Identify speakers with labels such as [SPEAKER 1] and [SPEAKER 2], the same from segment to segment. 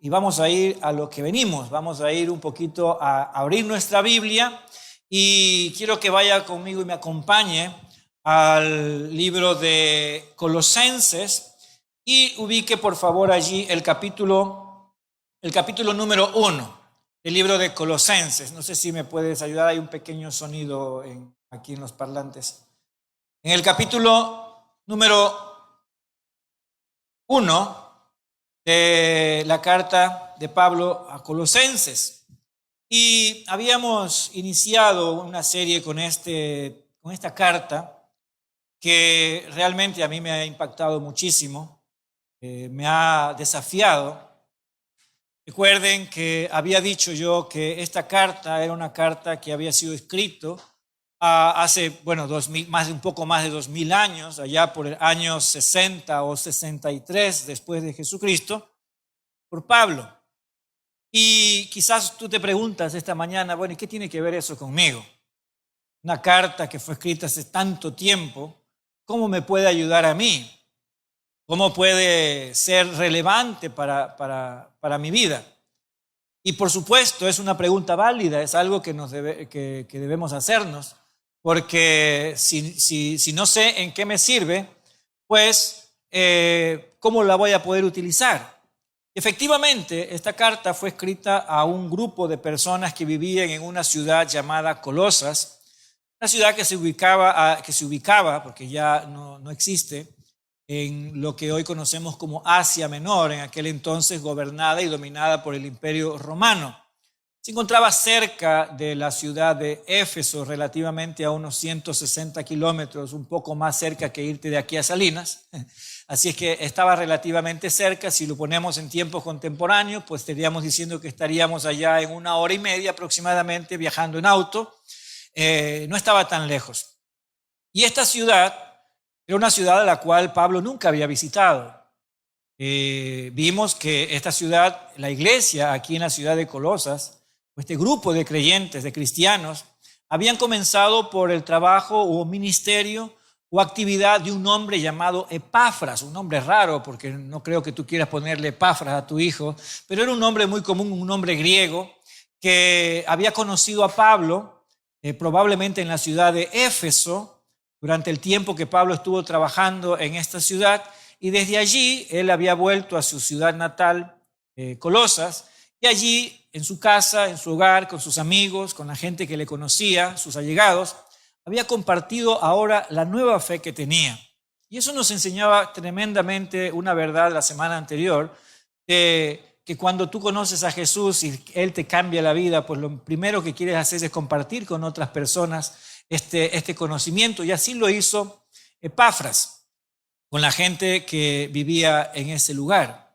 [SPEAKER 1] y vamos a ir a lo que venimos. Vamos a ir un poquito a abrir nuestra Biblia y quiero que vaya conmigo y me acompañe al libro de Colosenses y ubique por favor allí el capítulo número 1 del libro de Colosenses. No sé si me puedes ayudar, hay un pequeño sonido aquí en los parlantes. En el capítulo número 1 de la carta de Pablo a Colosenses. Y habíamos iniciado una serie con esta carta que realmente a mí me ha impactado muchísimo, me ha desafiado. Recuerden que había dicho yo que esta carta era una carta que había sido escrito hace, un poco más de 2000 años, allá por el año 60 o 63 después de Jesucristo, por Pablo. Y quizás tú te preguntas esta mañana, bueno, ¿y qué tiene que ver eso conmigo? Una carta que fue escrita hace tanto tiempo, ¿cómo me puede ayudar a mí? ¿Cómo puede ser relevante para mi vida? Y por supuesto es una pregunta válida, es algo que debemos hacernos, porque si no sé en qué me sirve, pues ¿cómo la voy a poder utilizar? Efectivamente, esta carta fue escrita a un grupo de personas que vivían en una ciudad llamada Colosas, una ciudad que se ubicaba, porque ya no existe, en lo que hoy conocemos como Asia Menor, en aquel entonces gobernada y dominada por el Imperio Romano. Se encontraba cerca de la ciudad de Éfeso, relativamente a unos 160 kilómetros, un poco más cerca que irte de aquí a Salinas. Así es que estaba relativamente cerca. Si lo ponemos en tiempos contemporáneos, pues estaríamos diciendo que estaríamos allá en 1 hora y media aproximadamente viajando en auto. No estaba tan lejos. Y esta ciudad era una ciudad a la cual Pablo nunca había visitado. Vimos que esta ciudad, la iglesia aquí en la ciudad de Colosas, este grupo de creyentes, de cristianos, habían comenzado por el trabajo o ministerio o actividad de un hombre llamado Epafras, un nombre raro porque no creo que tú quieras ponerle Epafras a tu hijo, pero era un nombre muy común, un nombre griego que había conocido a Pablo probablemente en la ciudad de Éfeso durante el tiempo que Pablo estuvo trabajando en esta ciudad, y desde allí él había vuelto a su ciudad natal, Colosas, y allí en su casa, en su hogar, con sus amigos, con la gente que le conocía, sus allegados, había compartido ahora la nueva fe que tenía. Y eso nos enseñaba tremendamente una verdad la semana anterior, que cuando tú conoces a Jesús y Él te cambia la vida, pues lo primero que quieres hacer es compartir con otras personas este conocimiento, y así lo hizo Epafras con la gente que vivía en ese lugar.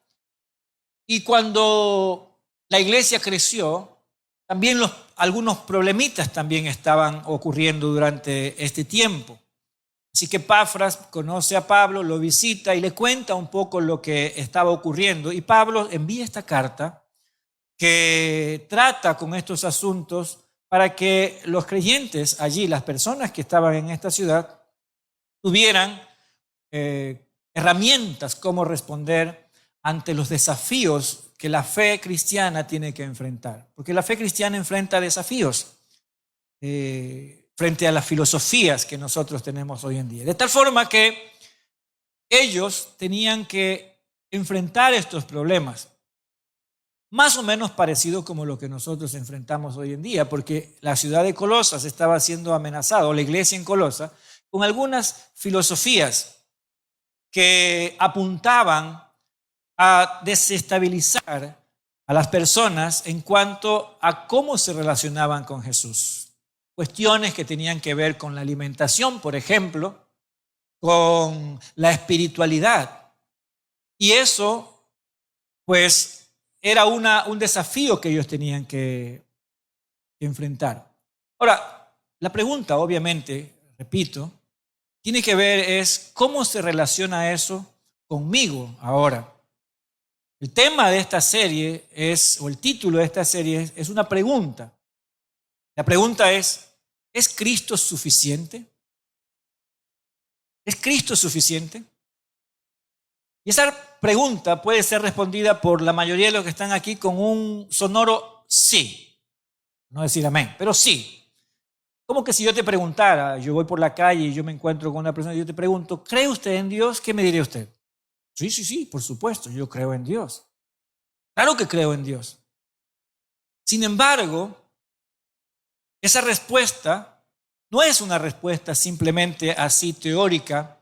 [SPEAKER 1] Y cuando la iglesia creció, también algunos problemitas también estaban ocurriendo durante este tiempo. Así que Epafras conoce a Pablo, lo visita y le cuenta un poco lo que estaba ocurriendo. Y Pablo envía esta carta que trata con estos asuntos para que los creyentes allí, las personas que estaban en esta ciudad, tuvieran herramientas cómo responder ante los desafíos que la fe cristiana tiene que enfrentar. Porque la fe cristiana enfrenta desafíos frente a las filosofías que nosotros tenemos hoy en día. De tal forma que ellos tenían que enfrentar estos problemas, más o menos parecido como lo que nosotros enfrentamos hoy en día, porque la ciudad de Colosas estaba siendo amenazada, o la iglesia en Colosas, con algunas filosofías que apuntaban a desestabilizar a las personas en cuanto a cómo se relacionaban con Jesús. Cuestiones que tenían que ver con la alimentación, por ejemplo, con la espiritualidad. Y eso, pues, era un desafío que ellos tenían que enfrentar. Ahora, la pregunta, obviamente, repito, tiene que ver es cómo se relaciona eso conmigo ahora. El tema de esta serie o el título de esta serie es una pregunta. La pregunta ¿es Cristo suficiente? ¿Es Cristo suficiente? Y esa pregunta puede ser respondida por la mayoría de los que están aquí con un sonoro sí. No decir amén, pero sí. Como que si yo te preguntara, yo voy por la calle y yo me encuentro con una persona y yo te pregunto, ¿cree usted en Dios? ¿Qué me diría usted? Sí, sí, sí, por supuesto, yo creo en Dios. Claro que creo en Dios. Sin embargo, esa respuesta no es una respuesta simplemente así teórica,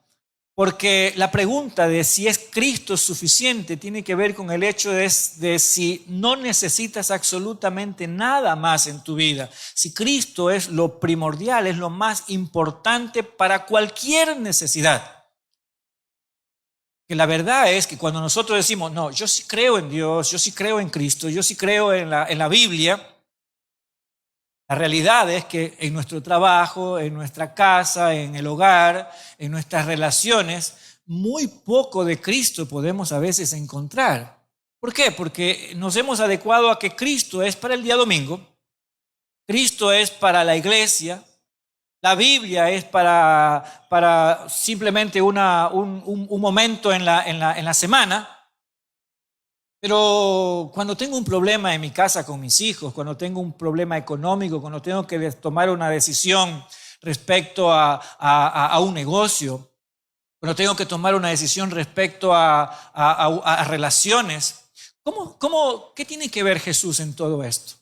[SPEAKER 1] porque la pregunta de si es Cristo suficiente tiene que ver con el hecho de si no necesitas absolutamente nada más en tu vida. Si Cristo es lo primordial, es lo más importante para cualquier necesidad. Que la verdad es que cuando nosotros decimos, no, yo sí creo en Dios, yo sí creo en Cristo, yo sí creo en la Biblia, la realidad es que en nuestro trabajo, en nuestra casa, en el hogar, en nuestras relaciones, muy poco de Cristo podemos a veces encontrar. ¿Por qué? Porque nos hemos adecuado a que Cristo es para el día domingo, Cristo es para la iglesia, la Biblia es para simplemente un momento en la semana. Pero cuando tengo un problema en mi casa con mis hijos, cuando tengo un problema económico, cuando tengo que tomar una decisión respecto a un negocio, cuando tengo que tomar una decisión respecto a relaciones, ¿qué tiene que ver Jesús en todo esto?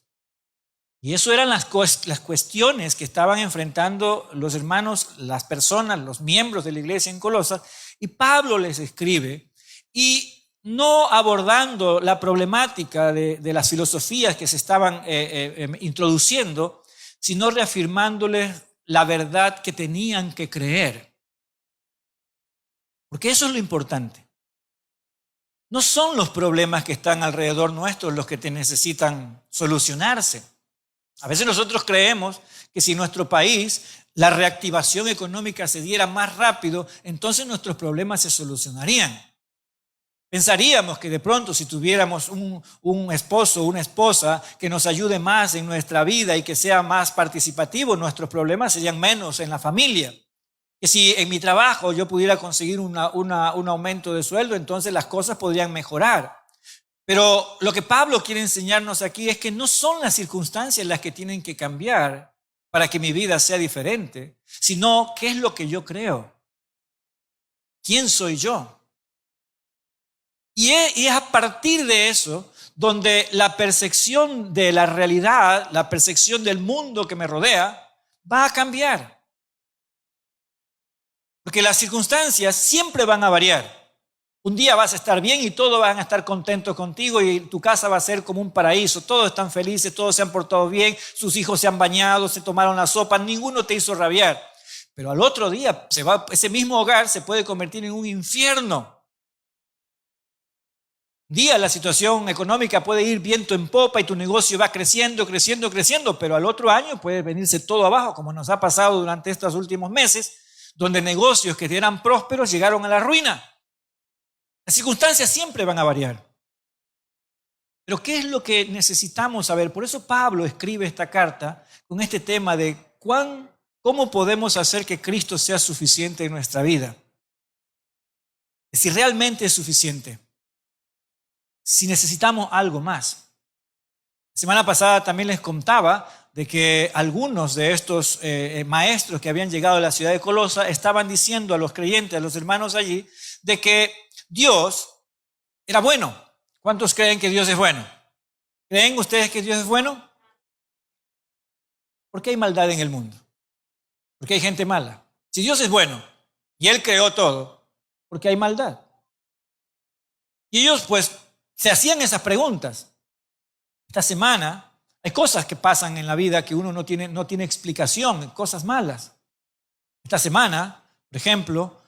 [SPEAKER 1] Y eso eran las cuestiones que estaban enfrentando los hermanos, las personas, los miembros de la iglesia en Colosas, y Pablo les escribe, y no abordando la problemática de las filosofías que se estaban introduciendo, sino reafirmándoles la verdad que tenían que creer. Porque eso es lo importante. No son los problemas que están alrededor nuestros los que te necesitan solucionarse. A veces nosotros creemos que si en nuestro país la reactivación económica se diera más rápido, entonces nuestros problemas se solucionarían. Pensaríamos que de pronto si tuviéramos un esposo o una esposa que nos ayude más en nuestra vida y que sea más participativo, nuestros problemas serían menos en la familia. Que si en mi trabajo yo pudiera conseguir un aumento de sueldo, entonces las cosas podrían mejorar. Pero lo que Pablo quiere enseñarnos aquí es que no son las circunstancias las que tienen que cambiar para que mi vida sea diferente, sino qué es lo que yo creo. ¿Quién soy yo? Y es a partir de eso donde la percepción de la realidad, la percepción del mundo que me rodea, va a cambiar. Porque las circunstancias siempre van a variar. Un día vas a estar bien y todos van a estar contentos contigo y tu casa va a ser como un paraíso. Todos están felices, todos se han portado bien, sus hijos se han bañado, se tomaron la sopa, ninguno te hizo rabiar. Pero al otro día ese mismo hogar se puede convertir en un infierno. Un día la situación económica puede ir viento en popa y tu negocio va creciendo, creciendo, creciendo, pero al otro año puede venirse todo abajo, como nos ha pasado durante estos últimos meses, donde negocios que eran prósperos llegaron a la ruina. Las circunstancias siempre van a variar. Pero ¿qué es lo que necesitamos saber? Por eso Pablo escribe esta carta con este tema de cómo podemos hacer que Cristo sea suficiente en nuestra vida. Si realmente es suficiente. Si necesitamos algo más. La semana pasada también les contaba de que algunos de estos maestros que habían llegado a la ciudad de Colosa estaban diciendo a los creyentes, a los hermanos allí, de que Dios era bueno. ¿Cuántos creen que Dios es bueno? ¿Creen ustedes que Dios es bueno? ¿Por qué hay maldad en el mundo? ¿Por qué hay gente mala? Si Dios es bueno y Él creó todo, ¿por qué hay maldad? Y ellos pues se hacían esas preguntas. Esta semana hay cosas que pasan en la vida que uno no tiene explicación, cosas malas. Esta semana, por ejemplo,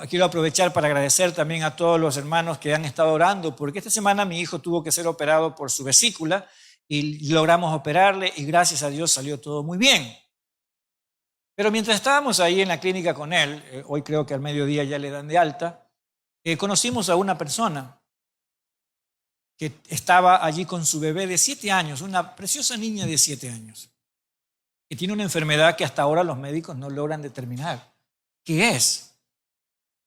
[SPEAKER 1] quiero aprovechar para agradecer también a todos los hermanos que han estado orando, porque esta semana mi hijo tuvo que ser operado por su vesícula y logramos operarle y gracias a Dios salió todo muy bien. Pero mientras estábamos ahí en la clínica con él, hoy creo que al mediodía ya le dan de alta, conocimos a una persona que estaba allí con su bebé de 7 años, una preciosa niña de 7 años, que tiene una enfermedad que hasta ahora los médicos no logran determinar qué es.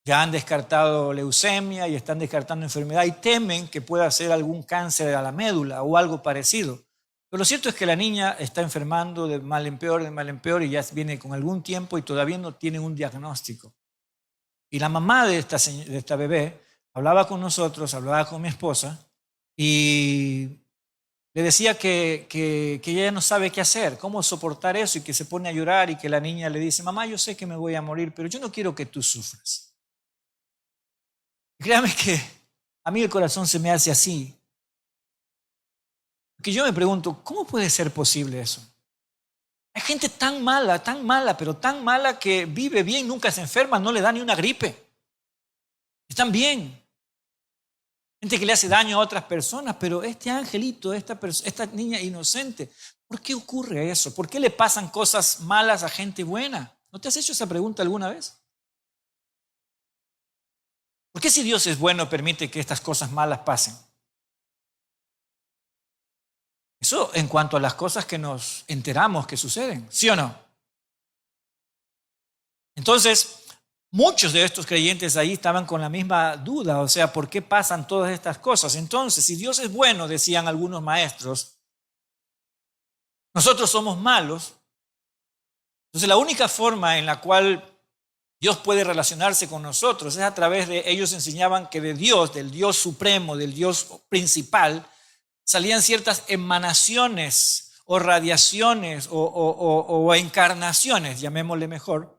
[SPEAKER 1] Ya han descartado leucemia y están descartando enfermedad y temen que pueda ser algún cáncer a la médula o algo parecido. Pero lo cierto es que la niña está enfermando de mal en peor y ya viene con algún tiempo y todavía no tiene un diagnóstico. Y la mamá de esta bebé hablaba con nosotros, hablaba con mi esposa y le decía que ella no sabe qué hacer, cómo soportar eso y que se pone a llorar y que la niña le dice, mamá, yo sé que me voy a morir, pero yo no quiero que tú sufras. Y créame que a mí el corazón se me hace así. Porque yo me pregunto, ¿cómo puede ser posible eso? Hay gente tan mala, pero tan mala que vive bien, nunca se enferma, no le da ni una gripe. Están bien. Gente que le hace daño a otras personas, pero este angelito, esta niña inocente, ¿por qué ocurre eso? ¿Por qué le pasan cosas malas a gente buena? ¿No te has hecho esa pregunta alguna vez? ¿Por qué si Dios es bueno permite que estas cosas malas pasen? Eso en cuanto a las cosas que nos enteramos que suceden, ¿sí o no? Entonces, muchos de estos creyentes ahí estaban con la misma duda, o sea, ¿por qué pasan todas estas cosas? Entonces, si Dios es bueno, decían algunos maestros, nosotros somos malos, entonces la única forma en la cual Dios puede relacionarse con nosotros es a través de, ellos enseñaban que de Dios, del Dios supremo, del Dios principal, salían ciertas emanaciones o radiaciones o encarnaciones, llamémosle mejor,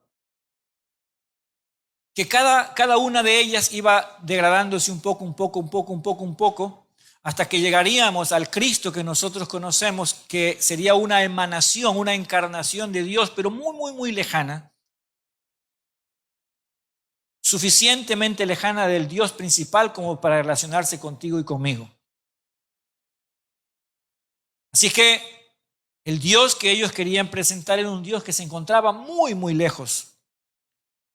[SPEAKER 1] que cada una de ellas iba degradándose un poco, hasta que llegaríamos al Cristo que nosotros conocemos, que sería una emanación, una encarnación de Dios, pero muy lejana, suficientemente lejana del Dios principal como para relacionarse contigo y conmigo. Así que el Dios que ellos querían presentar era un Dios que se encontraba muy lejos,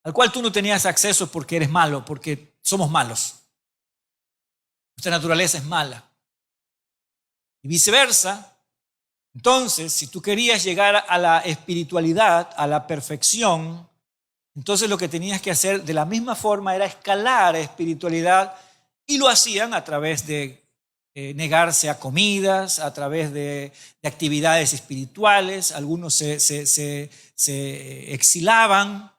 [SPEAKER 1] al cual tú no tenías acceso porque eres malo, porque somos malos. Nuestra naturaleza es mala. Y viceversa, entonces, si tú querías llegar a la espiritualidad, a la perfección, entonces lo que tenías que hacer de la misma forma era escalar a espiritualidad y lo hacían a través de negarse a comidas, a través de actividades espirituales. Algunos se exilaban,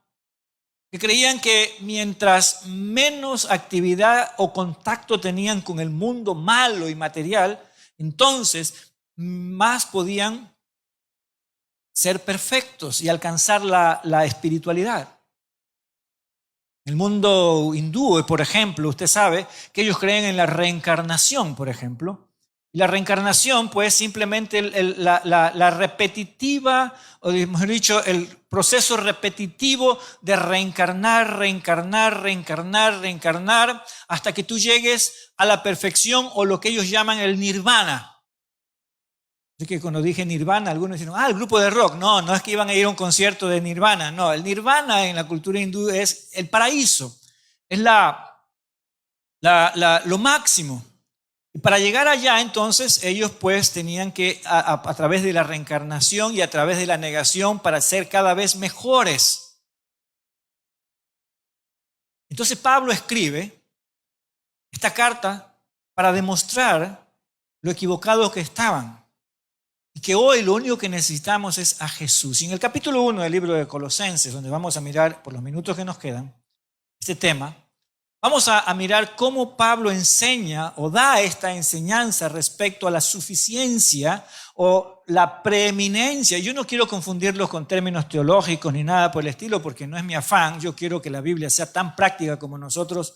[SPEAKER 1] que creían que mientras menos actividad o contacto tenían con el mundo malo y material, entonces más podían ser perfectos y alcanzar la espiritualidad. El mundo hindú, por ejemplo, usted sabe que ellos creen en la reencarnación, por ejemplo. Y la reencarnación, pues, simplemente la repetitiva, o mejor dicho, el proceso repetitivo de reencarnar, hasta que tú llegues a la perfección o lo que ellos llaman el nirvana. Así que cuando dije Nirvana, algunos dijeron, el grupo de rock. No es que iban a ir a un concierto de Nirvana. No, el Nirvana en la cultura hindú es el paraíso. Es lo máximo. Y para llegar allá, entonces, ellos pues tenían que, a través de la reencarnación y a través de la negación, para ser cada vez mejores. Entonces Pablo escribe esta carta para demostrar lo equivocados que estaban. Y que hoy lo único que necesitamos es a Jesús. Y en el capítulo 1 del libro de Colosenses, donde vamos a mirar por los minutos que nos quedan este tema, vamos a mirar cómo Pablo enseña o da esta enseñanza respecto a la suficiencia o la preeminencia. Yo no quiero confundirlos con términos teológicos ni nada por el estilo, porque no es mi afán. Yo quiero que la Biblia sea tan práctica como nosotros,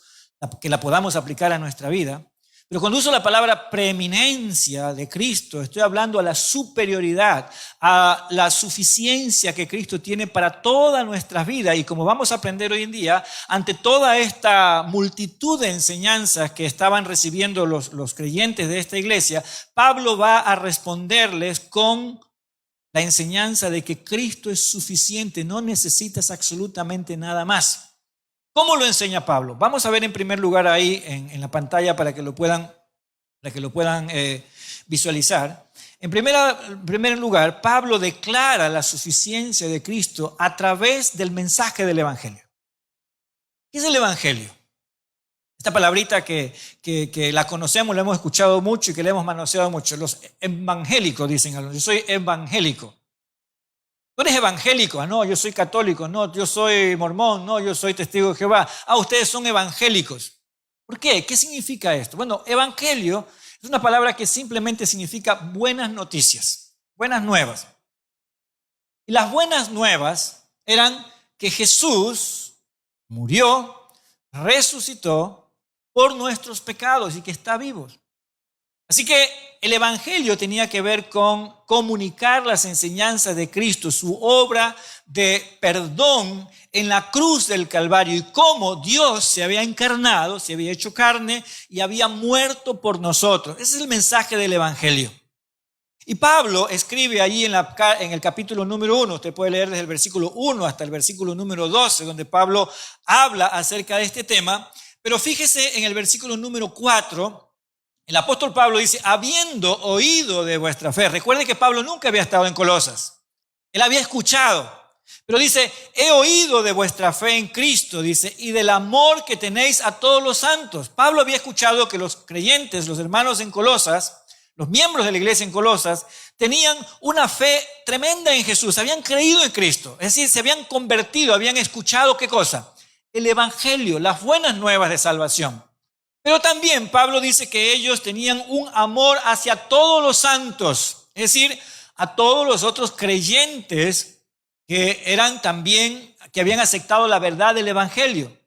[SPEAKER 1] que la podamos aplicar a nuestra vida. Pero cuando uso la palabra preeminencia de Cristo, estoy hablando a la superioridad, a la suficiencia que Cristo tiene para toda nuestra vida. Y como vamos a aprender hoy en día, ante toda esta multitud de enseñanzas que estaban recibiendo los creyentes de esta iglesia, Pablo va a responderles con la enseñanza de que Cristo es suficiente, no necesitas absolutamente nada más. ¿Cómo lo enseña Pablo? Vamos a ver en primer lugar ahí en la pantalla para que lo puedan visualizar. En primer lugar, Pablo declara la suficiencia de Cristo a través del mensaje del Evangelio. ¿Qué es el evangelio? Esta palabrita que la conocemos, la hemos escuchado mucho y que la hemos manoseado mucho. Los evangélicos dicen, yo soy evangélico. ¿Tú eres evangélico? Ah, no, yo soy católico. No, yo soy mormón. No, yo soy testigo de Jehová. Ah, ustedes son evangélicos. ¿Por qué? ¿Qué significa esto? Bueno, evangelio es una palabra que simplemente significa buenas noticias, buenas nuevas. Y las buenas nuevas eran que Jesús murió, resucitó por nuestros pecados y que está vivo. Así que el evangelio tenía que ver con comunicar las enseñanzas de Cristo, su obra de perdón en la cruz del Calvario y cómo Dios se había encarnado, se había hecho carne y había muerto por nosotros. Ese es el mensaje del evangelio. Y Pablo escribe allí en el capítulo número 1, usted puede leer desde el versículo 1 hasta el versículo número 12, donde Pablo habla acerca de este tema. Pero fíjese en el versículo número 4, el apóstol Pablo dice, habiendo oído de vuestra fe. Recuerde que Pablo nunca había estado en Colosas. Él había escuchado. Pero dice, he oído de vuestra fe en Cristo, dice, y del amor que tenéis a todos los santos. Pablo había escuchado que los creyentes, los hermanos en Colosas, los miembros de la iglesia en Colosas, tenían una fe tremenda en Jesús. Habían creído en Cristo. Es decir, se habían convertido, habían escuchado ¿qué cosa? El evangelio, las buenas nuevas de salvación. Pero también Pablo dice que ellos tenían un amor hacia todos los santos, es decir, a todos los otros creyentes que eran también, que habían aceptado la verdad del evangelio.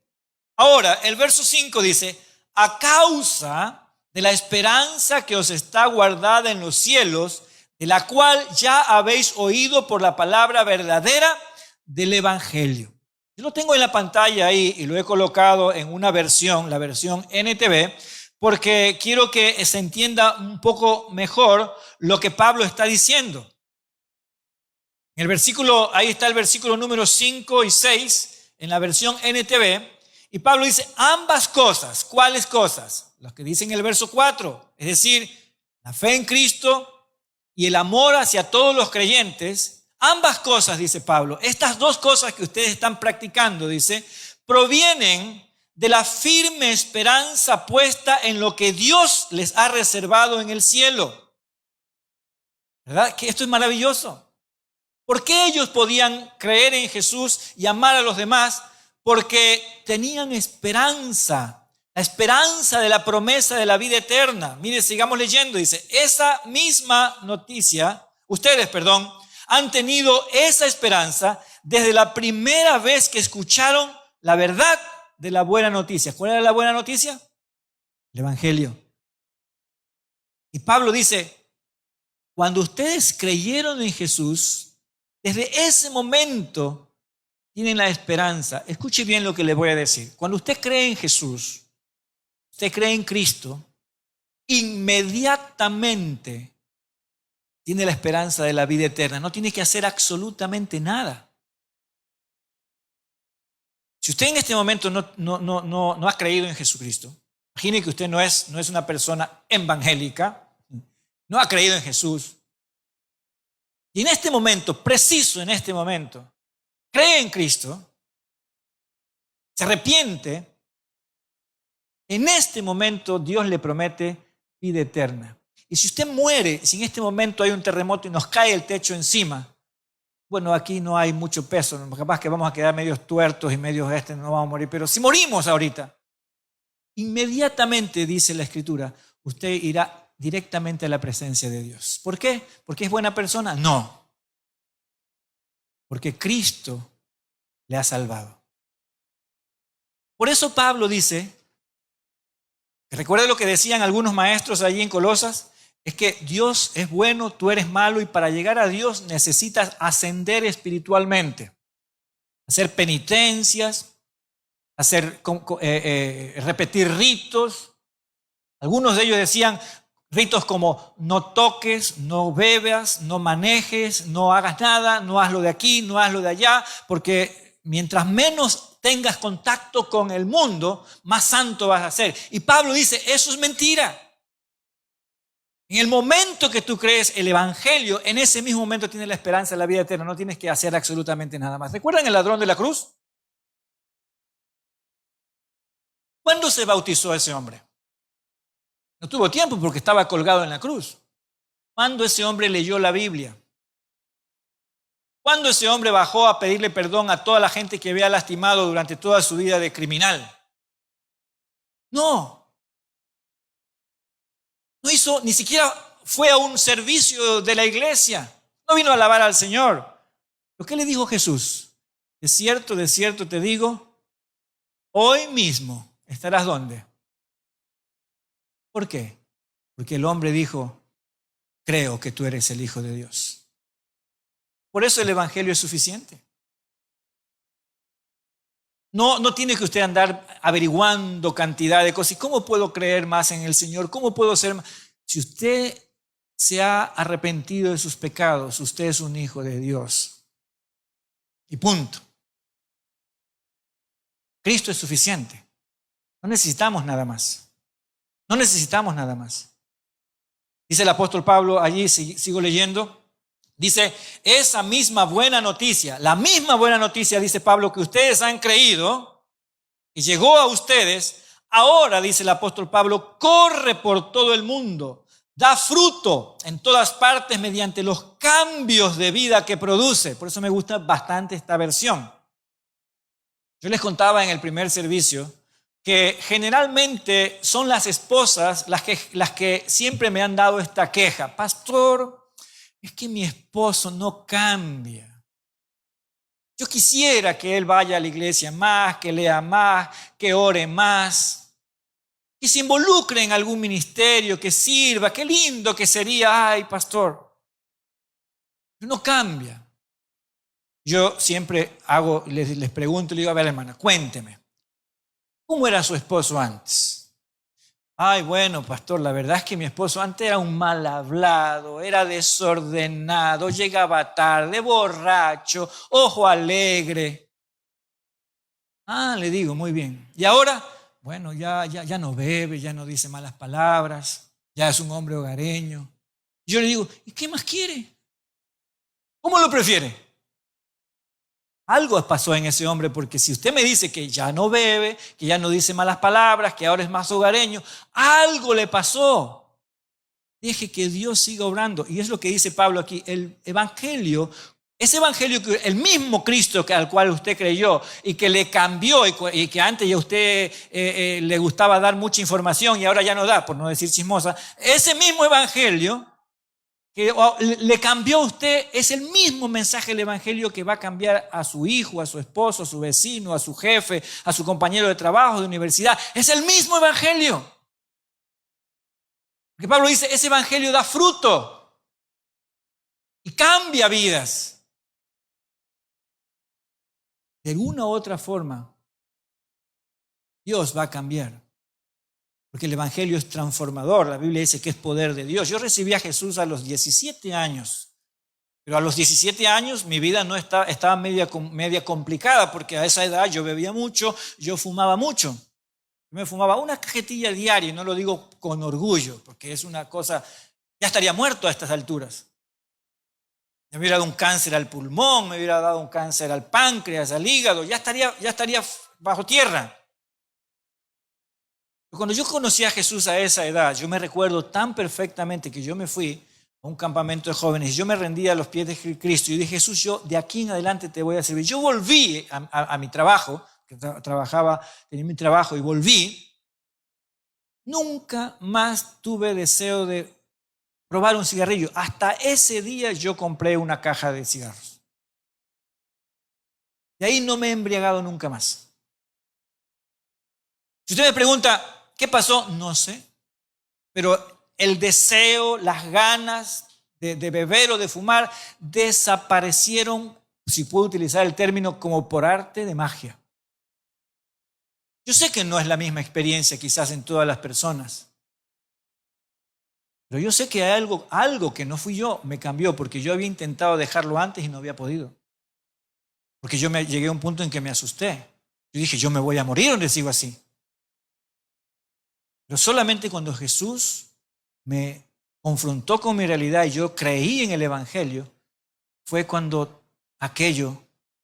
[SPEAKER 1] Ahora, el verso 5 dice, a causa de la esperanza que os está guardada en los cielos, de la cual ya habéis oído por la palabra verdadera del evangelio. Yo lo tengo en la pantalla ahí y lo he colocado en una versión, la versión NTV, porque quiero que se entienda un poco mejor lo que Pablo está diciendo. En el versículo, ahí está el versículo número 5 y 6 en la versión NTV, y Pablo dice ambas cosas. ¿Cuáles cosas? Las que dicen en el verso 4, es decir, la fe en Cristo y el amor hacia todos los creyentes. Ambas cosas, dice Pablo, estas dos cosas que ustedes están practicando, dice, provienen de la firme esperanza puesta en lo que Dios les ha reservado en el cielo. ¿Verdad? Que esto es maravilloso. ¿Por qué ellos podían creer en Jesús y amar a los demás? Porque tenían esperanza, la esperanza de la promesa de la vida eterna. Mire, sigamos leyendo, dice, esa misma noticia, han tenido esa esperanza desde la primera vez que escucharon la verdad de la buena noticia. ¿Cuál era la buena noticia? El evangelio. Y Pablo dice, cuando ustedes creyeron en Jesús, desde ese momento tienen la esperanza. Escuche bien lo que le voy a decir. Cuando usted cree en Jesús, usted cree en Cristo, inmediatamente tiene la esperanza de la vida eterna. No tiene que hacer absolutamente nada. Si usted en este momento no ha creído en Jesucristo, imagine que usted no es una persona evangélica, no ha creído en Jesús, y en este momento, preciso en este momento, cree en Cristo, se arrepiente, en este momento Dios le promete vida eterna. Y si usted muere, si en este momento hay un terremoto y nos cae el techo encima, bueno, aquí no hay mucho peso, capaz que vamos a quedar medios tuertos y medios no vamos a morir, pero si morimos ahorita, inmediatamente, dice la Escritura, usted irá directamente a la presencia de Dios. ¿Por qué? ¿Porque es buena persona? No. Porque Cristo le ha salvado. Por eso Pablo dice, recuerda lo que decían algunos maestros allí en Colosas, es que Dios es bueno, tú eres malo y para llegar a Dios necesitas ascender espiritualmente, hacer penitencias, repetir ritos. Algunos de ellos decían ritos como no toques, no bebas, no manejes, no hagas nada, no haz lo de aquí, no haz lo de allá, porque mientras menos tengas contacto con el mundo, más santo vas a ser. Y Pablo dice, eso es mentira. En el momento que tú crees el evangelio, en ese mismo momento tienes la esperanza de la vida eterna. No tienes que hacer absolutamente nada más. ¿Recuerdan el ladrón de la cruz? ¿Cuándo se bautizó ese hombre? No tuvo tiempo porque estaba colgado en la cruz. ¿Cuándo ese hombre leyó la Biblia? ¿Cuándo ese hombre bajó a pedirle perdón a toda la gente que había lastimado durante toda su vida de criminal? No. No hizo, ni siquiera fue a un servicio de la iglesia. No vino a alabar al Señor. ¿Pero qué le dijo Jesús? De cierto te digo, hoy mismo estarás ¿dónde? ¿Por qué? Porque el hombre dijo, creo que tú eres el Hijo de Dios. Por eso el Evangelio es suficiente. No tiene que usted andar averiguando cantidad de cosas. ¿Y cómo puedo creer más en el Señor? ¿Cómo puedo ser más? Si usted se ha arrepentido de sus pecados, usted es un hijo de Dios. Y punto. Cristo es suficiente. No necesitamos nada más. No necesitamos nada más. Dice el apóstol Pablo, allí sigo leyendo, dice, esa misma buena noticia, la misma buena noticia, dice Pablo, que ustedes han creído y llegó a ustedes, ahora, dice el apóstol Pablo, corre por todo el mundo, da fruto en todas partes mediante los cambios de vida que produce. Por eso me gusta bastante esta versión. Yo les contaba en el primer servicio que generalmente son las esposas las que siempre me han dado esta queja. Pastor, es que mi esposo no cambia. Yo quisiera que él vaya a la iglesia más, que lea más, que ore más, que se involucre en algún ministerio, que sirva. Qué lindo que sería, ay, pastor. No cambia. Yo siempre les pregunto, le digo, a ver, hermana, cuénteme, ¿cómo era su esposo antes? Ay, bueno, pastor, la verdad es que mi esposo antes era un mal hablado, era desordenado, llegaba tarde, borracho, ojo alegre. Ah, le digo, muy bien. Y ahora, bueno, ya no bebe, ya no dice malas palabras, ya es un hombre hogareño. Yo le digo, ¿y qué más quiere? ¿Cómo lo prefiere? Algo pasó en ese hombre, porque si usted me dice que ya no bebe, que ya no dice malas palabras, que ahora es más hogareño, algo le pasó. Deje que Dios siga obrando. Y es lo que dice Pablo aquí, el evangelio, ese evangelio, que el mismo Cristo al cual usted creyó y que le cambió y que antes ya a usted le gustaba dar mucha información y ahora ya no da, por no decir chismosa, ese mismo evangelio que le cambió a usted, es el mismo mensaje del evangelio que va a cambiar a su hijo, a su esposo, a su vecino, a su jefe, a su compañero de trabajo, de universidad. Es el mismo evangelio. Porque Pablo dice, ese evangelio da fruto y cambia vidas. De alguna u otra forma, Dios va a cambiar. Porque el evangelio es transformador. La Biblia dice que es poder de Dios. Yo recibí a Jesús a los 17 años. Pero a los 17 años mi vida no estaba media complicada, porque a esa edad yo bebía mucho, yo fumaba mucho. Yo me fumaba una cajetilla diaria, y no lo digo con orgullo, porque es una cosa, ya estaría muerto a estas alturas. Me hubiera dado un cáncer al pulmón, me hubiera dado un cáncer al páncreas, al hígado, ya estaría bajo tierra. Cuando yo conocí a Jesús a esa edad, yo me recuerdo tan perfectamente que yo me fui a un campamento de jóvenes y yo me rendí a los pies de Cristo y dije, Jesús, yo de aquí en adelante te voy a servir. Yo volví a mi trabajo, que tenía mi trabajo y volví. Nunca más tuve deseo de probar un cigarrillo. Hasta ese día yo compré una caja de cigarros. De ahí no me he embriagado nunca más. Si usted me pregunta, ¿qué pasó? No sé. Pero el deseo, las ganas de beber o de fumar desaparecieron, si puedo utilizar el término, como por arte de magia. Yo sé que no es la misma experiencia quizás en todas las personas. Pero yo sé que hay algo que no fui yo, me cambió, porque yo había intentado dejarlo antes y no había podido. Porque yo llegué a un punto en que me asusté. Yo dije, yo me voy a morir donde sigo así. Pero solamente cuando Jesús me confrontó con mi realidad y yo creí en el evangelio, fue cuando aquello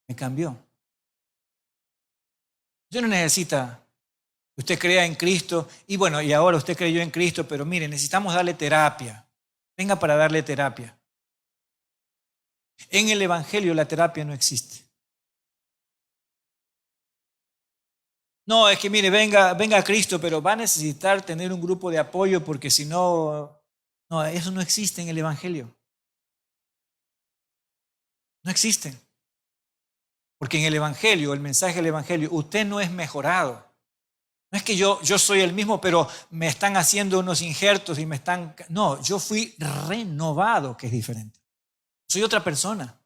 [SPEAKER 1] me cambió. Usted no necesita Usted crea en Cristo y bueno, y ahora usted creyó en Cristo, pero mire, necesitamos darle terapia. Venga para darle terapia. En el Evangelio la terapia no existe. No, es que mire, venga a Cristo, pero va a necesitar tener un grupo de apoyo porque si no, no, eso no existe en el Evangelio. No existe. Porque en el Evangelio, el mensaje del Evangelio, usted no es mejorado. No es que yo soy el mismo, pero me están haciendo unos injertos y me están... No, yo fui renovado, que es diferente. Soy otra persona.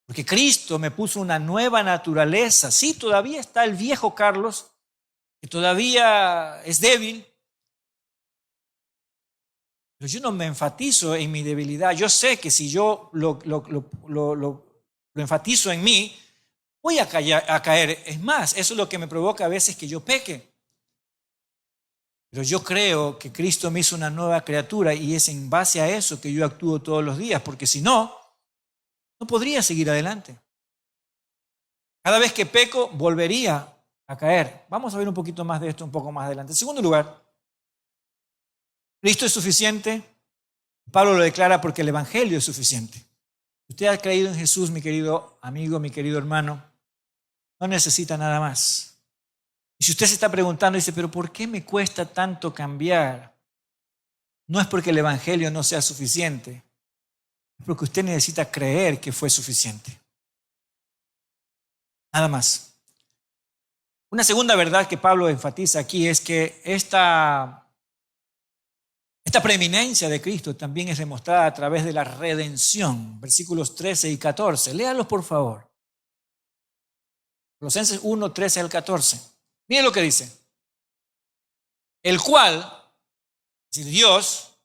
[SPEAKER 1] Porque Cristo me puso una nueva naturaleza. Sí, todavía está el viejo Carlos, que todavía es débil, pero yo no me enfatizo en mi debilidad. Yo sé que si yo lo enfatizo en mí, voy a caer. Es más, eso es lo que me provoca a veces que yo peque. Pero yo creo que Cristo me hizo una nueva criatura y es en base a eso que yo actúo todos los días, porque si no, no podría seguir adelante. Cada vez que peco, volvería a caer. Vamos a ver un poquito más de esto un poco más adelante. En segundo lugar, Cristo es suficiente. Pablo lo declara porque el Evangelio es suficiente. Usted ha creído en Jesús, mi querido amigo, mi querido hermano, no necesita nada más. Y si usted se está preguntando, dice, pero ¿por qué me cuesta tanto cambiar? No es porque el Evangelio no sea suficiente, es porque usted necesita creer que fue suficiente. Nada más. Una segunda verdad que Pablo enfatiza aquí es que esta preeminencia de Cristo también es demostrada a través de la redención. Versículos 13 y 14. Léalos por favor. Colosenses 1, 13 al 14. Miren lo que dice. El cual, es decir, Dios,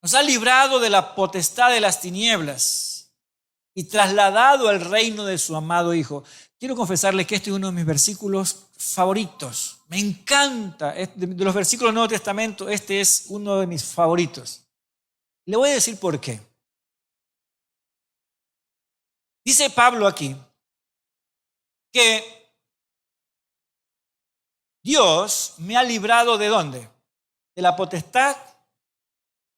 [SPEAKER 1] nos ha librado de la potestad de las tinieblas y trasladado al reino de su amado Hijo. Quiero confesarles que este es uno de mis versículos favoritos. Me encanta. De los versículos del Nuevo Testamento, este es uno de mis favoritos. Le voy a decir por qué. Dice Pablo aquí que Dios me ha librado ¿de dónde? De la potestad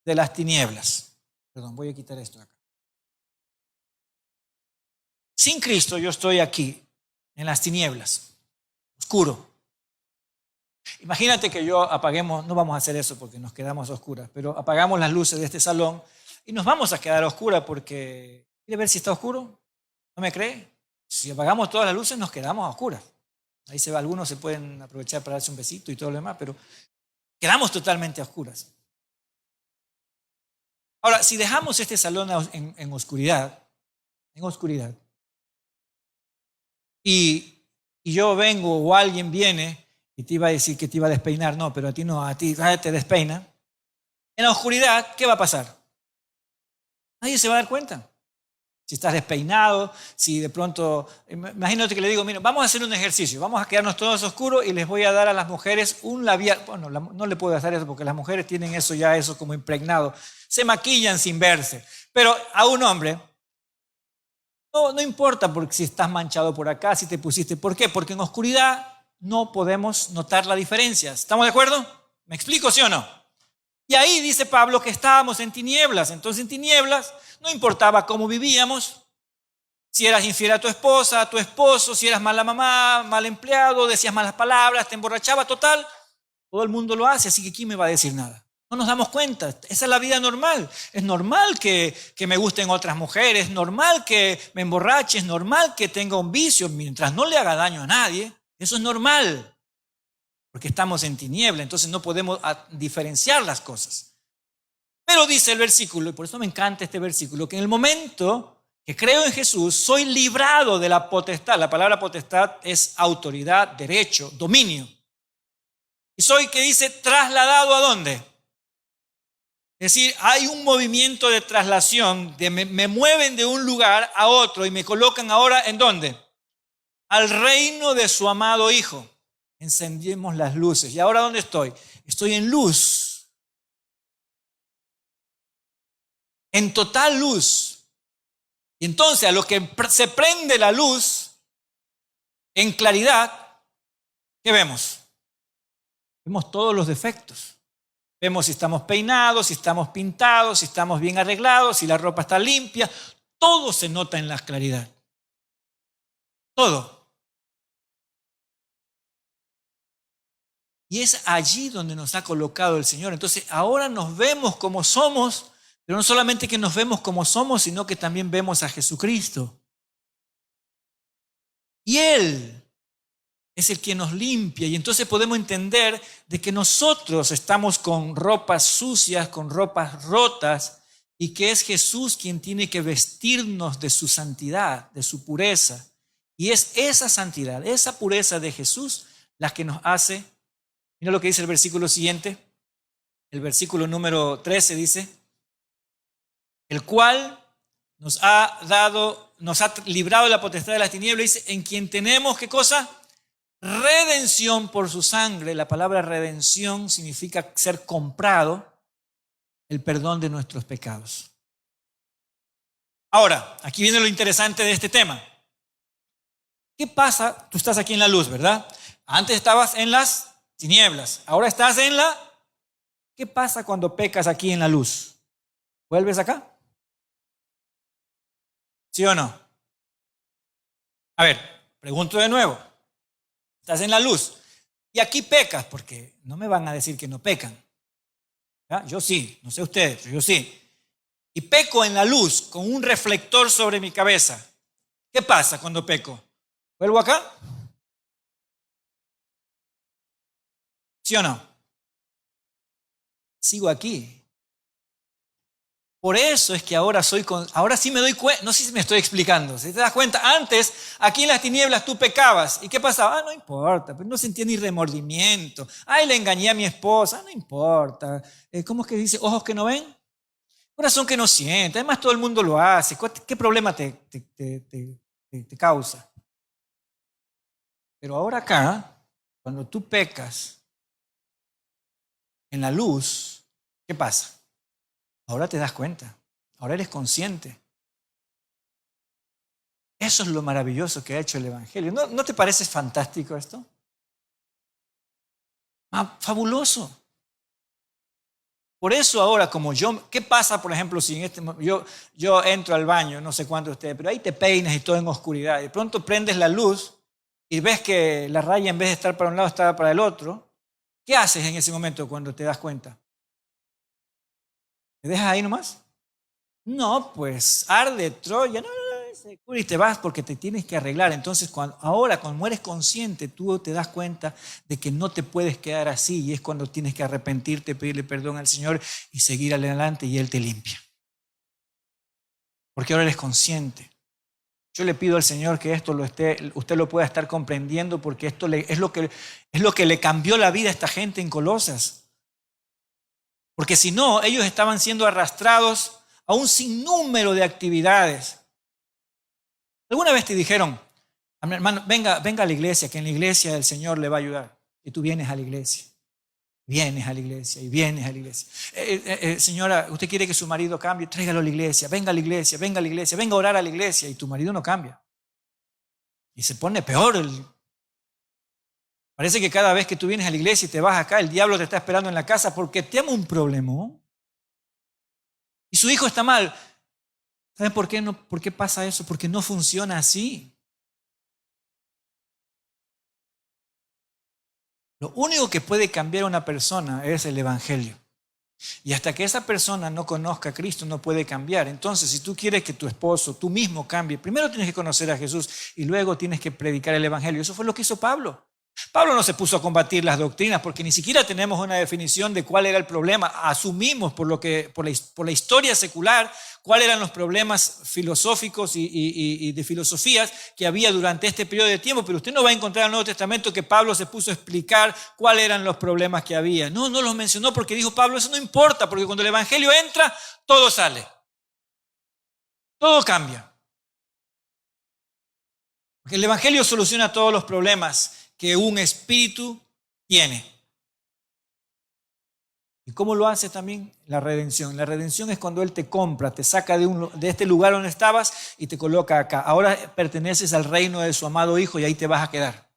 [SPEAKER 1] de las tinieblas. Perdón, voy a quitar esto acá. Sin Cristo yo estoy aquí, en las tinieblas, oscuro. Imagínate que yo apaguemos, no vamos a hacer eso porque nos quedamos a oscuras, pero apagamos las luces de este salón y nos vamos a quedar a oscuras porque... ¿Quiere ver si está oscuro? ¿No me cree? Si apagamos todas las luces nos quedamos a oscuras. Ahí se va, algunos se pueden aprovechar para darse un besito y todo lo demás, pero quedamos totalmente a oscuras. Ahora, si dejamos este salón en oscuridad, y yo vengo o alguien viene y te iba a decir que te iba a despeinar, no, pero a ti no, a ti te despeina, en la oscuridad, ¿qué va a pasar? Nadie se va a dar cuenta. Si estás despeinado, si de pronto, imagínate que le digo, mira, vamos a hacer un ejercicio, vamos a quedarnos todos oscuros y les voy a dar a las mujeres un labial. Bueno, no le puedo hacer eso porque las mujeres tienen eso como impregnado. Se maquillan sin verse. Pero a un hombre, no importa porque si estás manchado por acá, si te pusiste. ¿Por qué? Porque en oscuridad no podemos notar la diferencia. ¿Estamos de acuerdo? ¿Me explico, sí o no? Y ahí dice Pablo que estábamos en tinieblas. Entonces en tinieblas no importaba cómo vivíamos, si eras infiel a tu esposa, a tu esposo, si eras mala mamá, mal empleado, decías malas palabras, te emborrachabas, total. Todo el mundo lo hace, así que ¿quién me va a decir nada? No nos damos cuenta, esa es la vida normal. Es normal que me gusten otras mujeres, es normal que me emborrache, es normal que tenga un vicio, mientras no le haga daño a nadie. Eso es normal, porque estamos en tiniebla, entonces no podemos diferenciar las cosas. Pero dice el versículo, y por eso me encanta este versículo, que en el momento que creo en Jesús, soy librado de la potestad. La palabra potestad es autoridad, derecho, dominio. Y soy, que dice, trasladado ¿a dónde? Es decir, hay un movimiento de traslación, me mueven de un lugar a otro y me colocan ahora ¿en dónde? Al reino de su amado Hijo. Encendimos las luces. ¿Y ahora dónde estoy? Estoy en luz. En total luz. Y entonces a lo que se prende la luz en claridad, ¿qué vemos? Vemos todos los defectos. Vemos si estamos peinados, si estamos pintados, si estamos bien arreglados, si la ropa está limpia. Todo se nota en la claridad. Todo. Y es allí donde nos ha colocado el Señor. Entonces ahora nos vemos como somos, pero no solamente que nos vemos como somos, sino que también vemos a Jesucristo. Y Él es el que nos limpia, y entonces podemos entender de que nosotros estamos con ropas sucias, con ropas rotas, y que es Jesús quien tiene que vestirnos de su santidad, de su pureza. Y es esa santidad, esa pureza de Jesús la que nos hace. Mira lo que dice el versículo siguiente. El versículo número 13 dice: el cual nos ha librado de la potestad de las tinieblas, dice, en quien tenemos, ¿qué cosa? Redención por su sangre. La palabra redención significa ser comprado, el perdón de nuestros pecados. Ahora, aquí viene lo interesante de este tema. ¿Qué pasa? Tú estás aquí en la luz, ¿verdad? Antes estabas en las tinieblas, ahora estás en la... ¿Qué pasa cuando pecas aquí en la luz? ¿Vuelves acá? ¿Sí o no? A ver, pregunto de nuevo. Estás en la luz y aquí pecas, porque no me van a decir que no pecan. ¿Ya? Yo sí, no sé ustedes, pero yo sí. Y peco en la luz con un reflector sobre mi cabeza. ¿Qué pasa cuando peco? ¿Vuelvo acá? ¿Sí o no? Sigo aquí. Por eso es que ahora sí me doy cuenta, no sé si me estoy explicando, si te das cuenta, antes aquí en las tinieblas tú pecabas, ¿y qué pasaba? No importa, pero no sentía ni remordimiento. Ay, le engañé a mi esposa, no importa. ¿Cómo es que dice? Ojos que no ven, corazón que no siente, además todo el mundo lo hace. ¿Qué problema te causa? Pero ahora acá, cuando tú pecas en la luz, ¿qué pasa? Ahora te das cuenta, ahora eres consciente. Eso es lo maravilloso que ha hecho el Evangelio. ¿No te parece fantástico esto? Fabuloso. Por eso ahora, como yo, ¿qué pasa, por ejemplo, si yo entro al baño, no sé cuánto de ustedes, pero ahí te peinas y todo en oscuridad, y de pronto prendes la luz y ves que la raya en vez de estar para un lado está para el otro? ¿Qué haces en ese momento cuando te das cuenta? ¿Te dejas ahí nomás? No, pues arde Troya, no, y te vas porque te tienes que arreglar. Entonces, cuando eres consciente, tú te das cuenta de que no te puedes quedar así, y es cuando tienes que arrepentirte, pedirle perdón al Señor y seguir adelante, y Él te limpia. Porque ahora eres consciente. Yo le pido al Señor que usted lo pueda estar comprendiendo, porque esto es lo que le cambió la vida a esta gente en Colosas. Porque si no, ellos estaban siendo arrastrados a un sinnúmero de actividades. ¿Alguna vez te dijeron, hermano, venga a la iglesia, que en la iglesia el Señor le va a ayudar? Y tú vienes a la iglesia, vienes a la iglesia y vienes a la iglesia. Señora, ¿usted quiere que su marido cambie? Tráigalo a la iglesia, venga a la iglesia, venga a la iglesia, venga a orar a la iglesia, y tu marido no cambia. Y se pone peor. Parece que cada vez que tú vienes a la iglesia y te vas acá, el diablo te está esperando en la casa porque te ama un problemón. Y su hijo está mal. ¿Saben por qué? ¿Por qué pasa eso? Porque no funciona así. Lo único que puede cambiar a una persona es el Evangelio. Y hasta que esa persona no conozca a Cristo, no puede cambiar. Entonces, si tú quieres que tu esposo, tú mismo cambie, primero tienes que conocer a Jesús y luego tienes que predicar el Evangelio. Eso fue lo que hizo Pablo. Pablo no se puso a combatir las doctrinas porque ni siquiera tenemos una definición de cuál era el problema. Asumimos por la historia secular cuáles eran los problemas filosóficos y de filosofías que había durante este periodo de tiempo, pero usted no va a encontrar en el Nuevo Testamento que Pablo se puso a explicar cuáles eran los problemas que había. No los mencionó, porque dijo Pablo, eso no importa, porque cuando el Evangelio entra, todo sale. Todo cambia. Porque el Evangelio soluciona todos los problemas que un espíritu tiene. ¿Y cómo lo hace también? La redención. La redención es cuando Él te compra, te saca de este lugar donde estabas y te coloca acá. Ahora perteneces al reino de su amado Hijo y ahí te vas a quedar.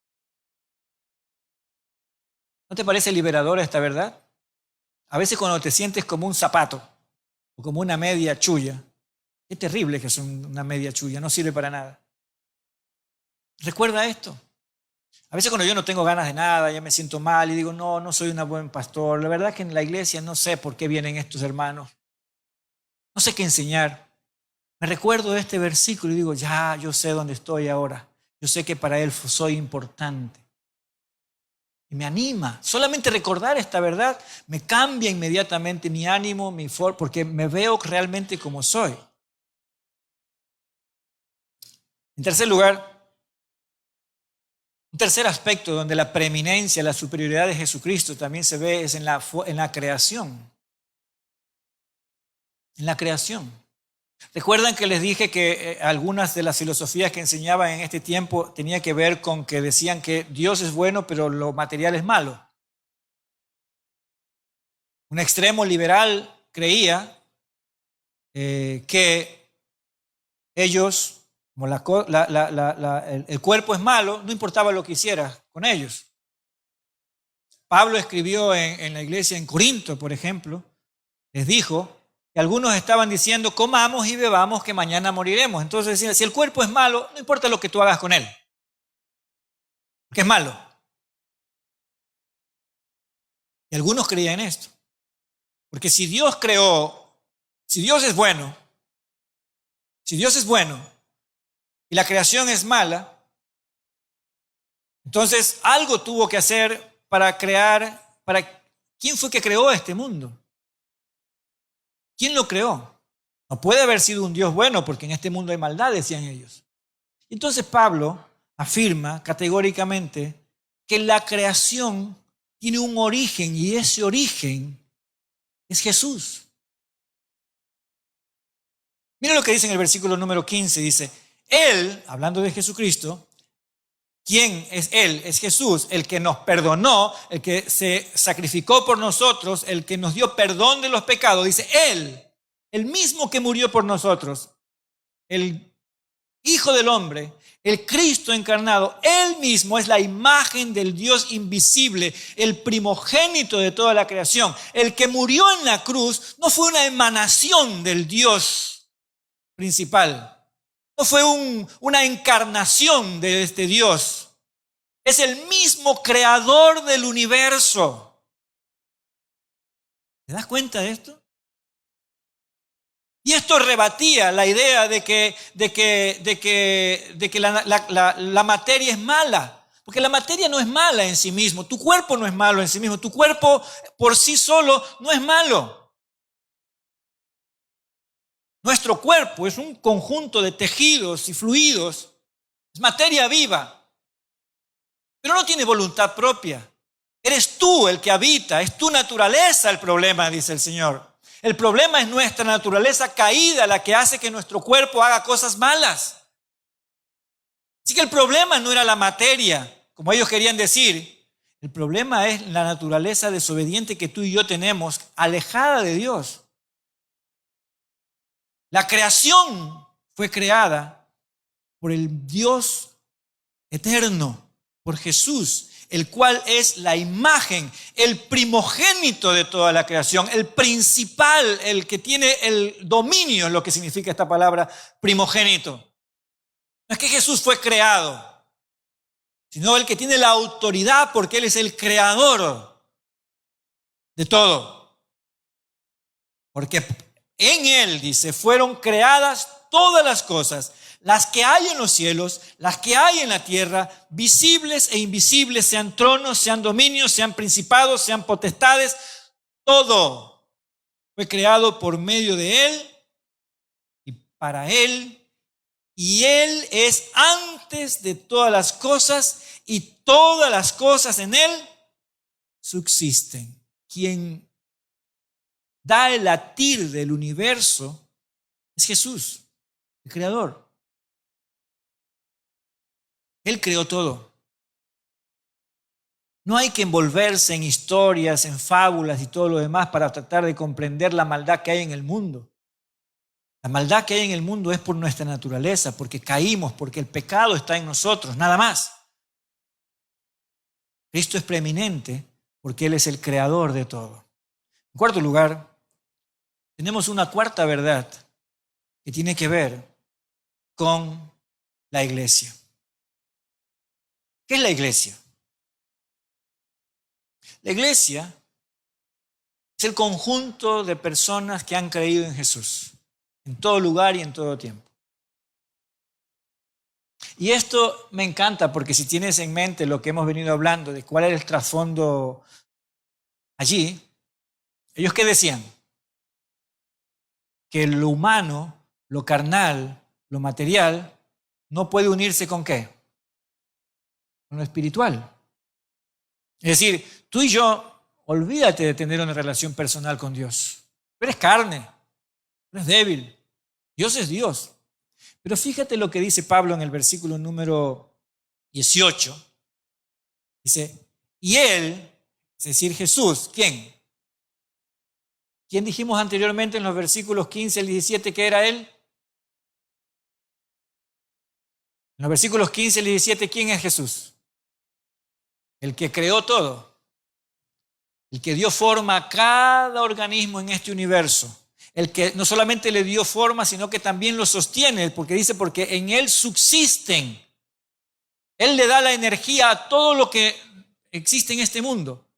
[SPEAKER 1] ¿No te parece liberadora esta verdad? A veces cuando te sientes como un zapato o como una media chulla, qué terrible que es una media chulla, no sirve para nada. Recuerda esto. A veces cuando yo no tengo ganas de nada, ya me siento mal y digo, no soy un buen pastor. La verdad es que en la iglesia no sé por qué vienen estos hermanos. No sé qué enseñar. Me recuerdo de este versículo y digo, ya, yo sé dónde estoy ahora. Yo sé que para Él soy importante. Y me anima. Solamente recordar esta verdad me cambia inmediatamente mi ánimo, porque me veo realmente como soy. En tercer lugar, un tercer aspecto donde la preeminencia, la superioridad de Jesucristo también se ve es en la creación. En la creación. ¿Recuerdan que les dije que algunas de las filosofías que enseñaban en este tiempo tenía que ver con que decían que Dios es bueno, pero lo material es malo? Un extremo liberal creía que ellos, como el cuerpo es malo, no importaba lo que hicieras con ellos. Pablo escribió en la iglesia en Corinto, por ejemplo, les dijo que algunos estaban diciendo, comamos y bebamos que mañana moriremos. Entonces decían, si el cuerpo es malo, no importa lo que tú hagas con él, porque es malo. Y algunos creían en esto. Porque si Dios creó, si Dios es bueno y la creación es mala, entonces algo tuvo que hacer ¿quién fue que creó este mundo? ¿Quién lo creó? No puede haber sido un Dios bueno porque en este mundo hay maldad, decían ellos. Entonces Pablo afirma categóricamente que la creación tiene un origen y ese origen es Jesús. Mira lo que dice en el versículo número 15, dice, Él, hablando de Jesucristo, ¿quién es Él? Es Jesús, el que nos perdonó, el que se sacrificó por nosotros, el que nos dio perdón de los pecados. Dice, Él, el mismo que murió por nosotros, el Hijo del Hombre, el Cristo encarnado, Él mismo es la imagen del Dios invisible, el primogénito de toda la creación. El que murió en la cruz no fue una emanación del Dios principal. No fue una encarnación de este Dios. Es el mismo creador del universo. ¿Te das cuenta de esto? Y esto rebatía la idea de que la materia es mala. Porque la materia no es mala en sí mismo. Tu cuerpo no es malo en sí mismo. Tu cuerpo por sí solo no es malo. Nuestro cuerpo es un conjunto de tejidos y fluidos. Es materia viva. Pero no tiene voluntad propia. Eres tú el que habita. Es tu naturaleza el problema, dice el Señor. El problema es nuestra naturaleza caída, la que hace que nuestro cuerpo haga cosas malas. Así que el problema no era la materia, como ellos querían decir. El problema es la naturaleza desobediente que tú y yo tenemos, alejada de Dios. La creación fue creada por el Dios eterno, por Jesús, el cual es la imagen, el primogénito de toda la creación, el principal, el que tiene el dominio, es lo que significa esta palabra primogénito. No es que Jesús fue creado, sino el que tiene la autoridad porque Él es el creador de todo. Porque en Él, dice, fueron creadas todas las cosas, las que hay en los cielos, las que hay en la tierra, visibles e invisibles, sean tronos, sean dominios, sean principados, sean potestades, todo fue creado por medio de Él y para Él, y Él es antes de todas las cosas y todas las cosas en Él subsisten. Quien da el latir del universo es Jesús, el creador. Él creó todo. No hay que envolverse en historias, en fábulas y todo lo demás para tratar de comprender la maldad que hay en el mundo. La maldad que hay en el mundo es por nuestra naturaleza, porque caímos, porque el pecado está en nosotros, nada más. Cristo es preeminente porque Él es el creador de todo. En cuarto lugar, tenemos una cuarta verdad que tiene que ver con la iglesia. ¿Qué es la iglesia? La iglesia es el conjunto de personas que han creído en Jesús, en todo lugar y en todo tiempo. Y esto me encanta porque si tienes en mente lo que hemos venido hablando de cuál era el trasfondo allí, ¿ellos qué decían? Que lo humano, lo carnal, lo material, no puede unirse ¿con qué? Con lo espiritual. Es decir, tú y yo, olvídate de tener una relación personal con Dios. Tú eres carne, tú eres débil. Dios es Dios. Pero fíjate lo que dice Pablo en el versículo número 18. Dice, y Él, es decir, Jesús, ¿quién? ¿Quién dijimos anteriormente en los versículos 15 al 17 que era Él? En los versículos 15 al 17, ¿quién es Jesús? El que creó todo. El que dio forma a cada organismo en este universo. El que no solamente le dio forma, sino que también lo sostiene, porque dice, porque en Él subsisten. Él le da la energía a todo lo que existe en este mundo.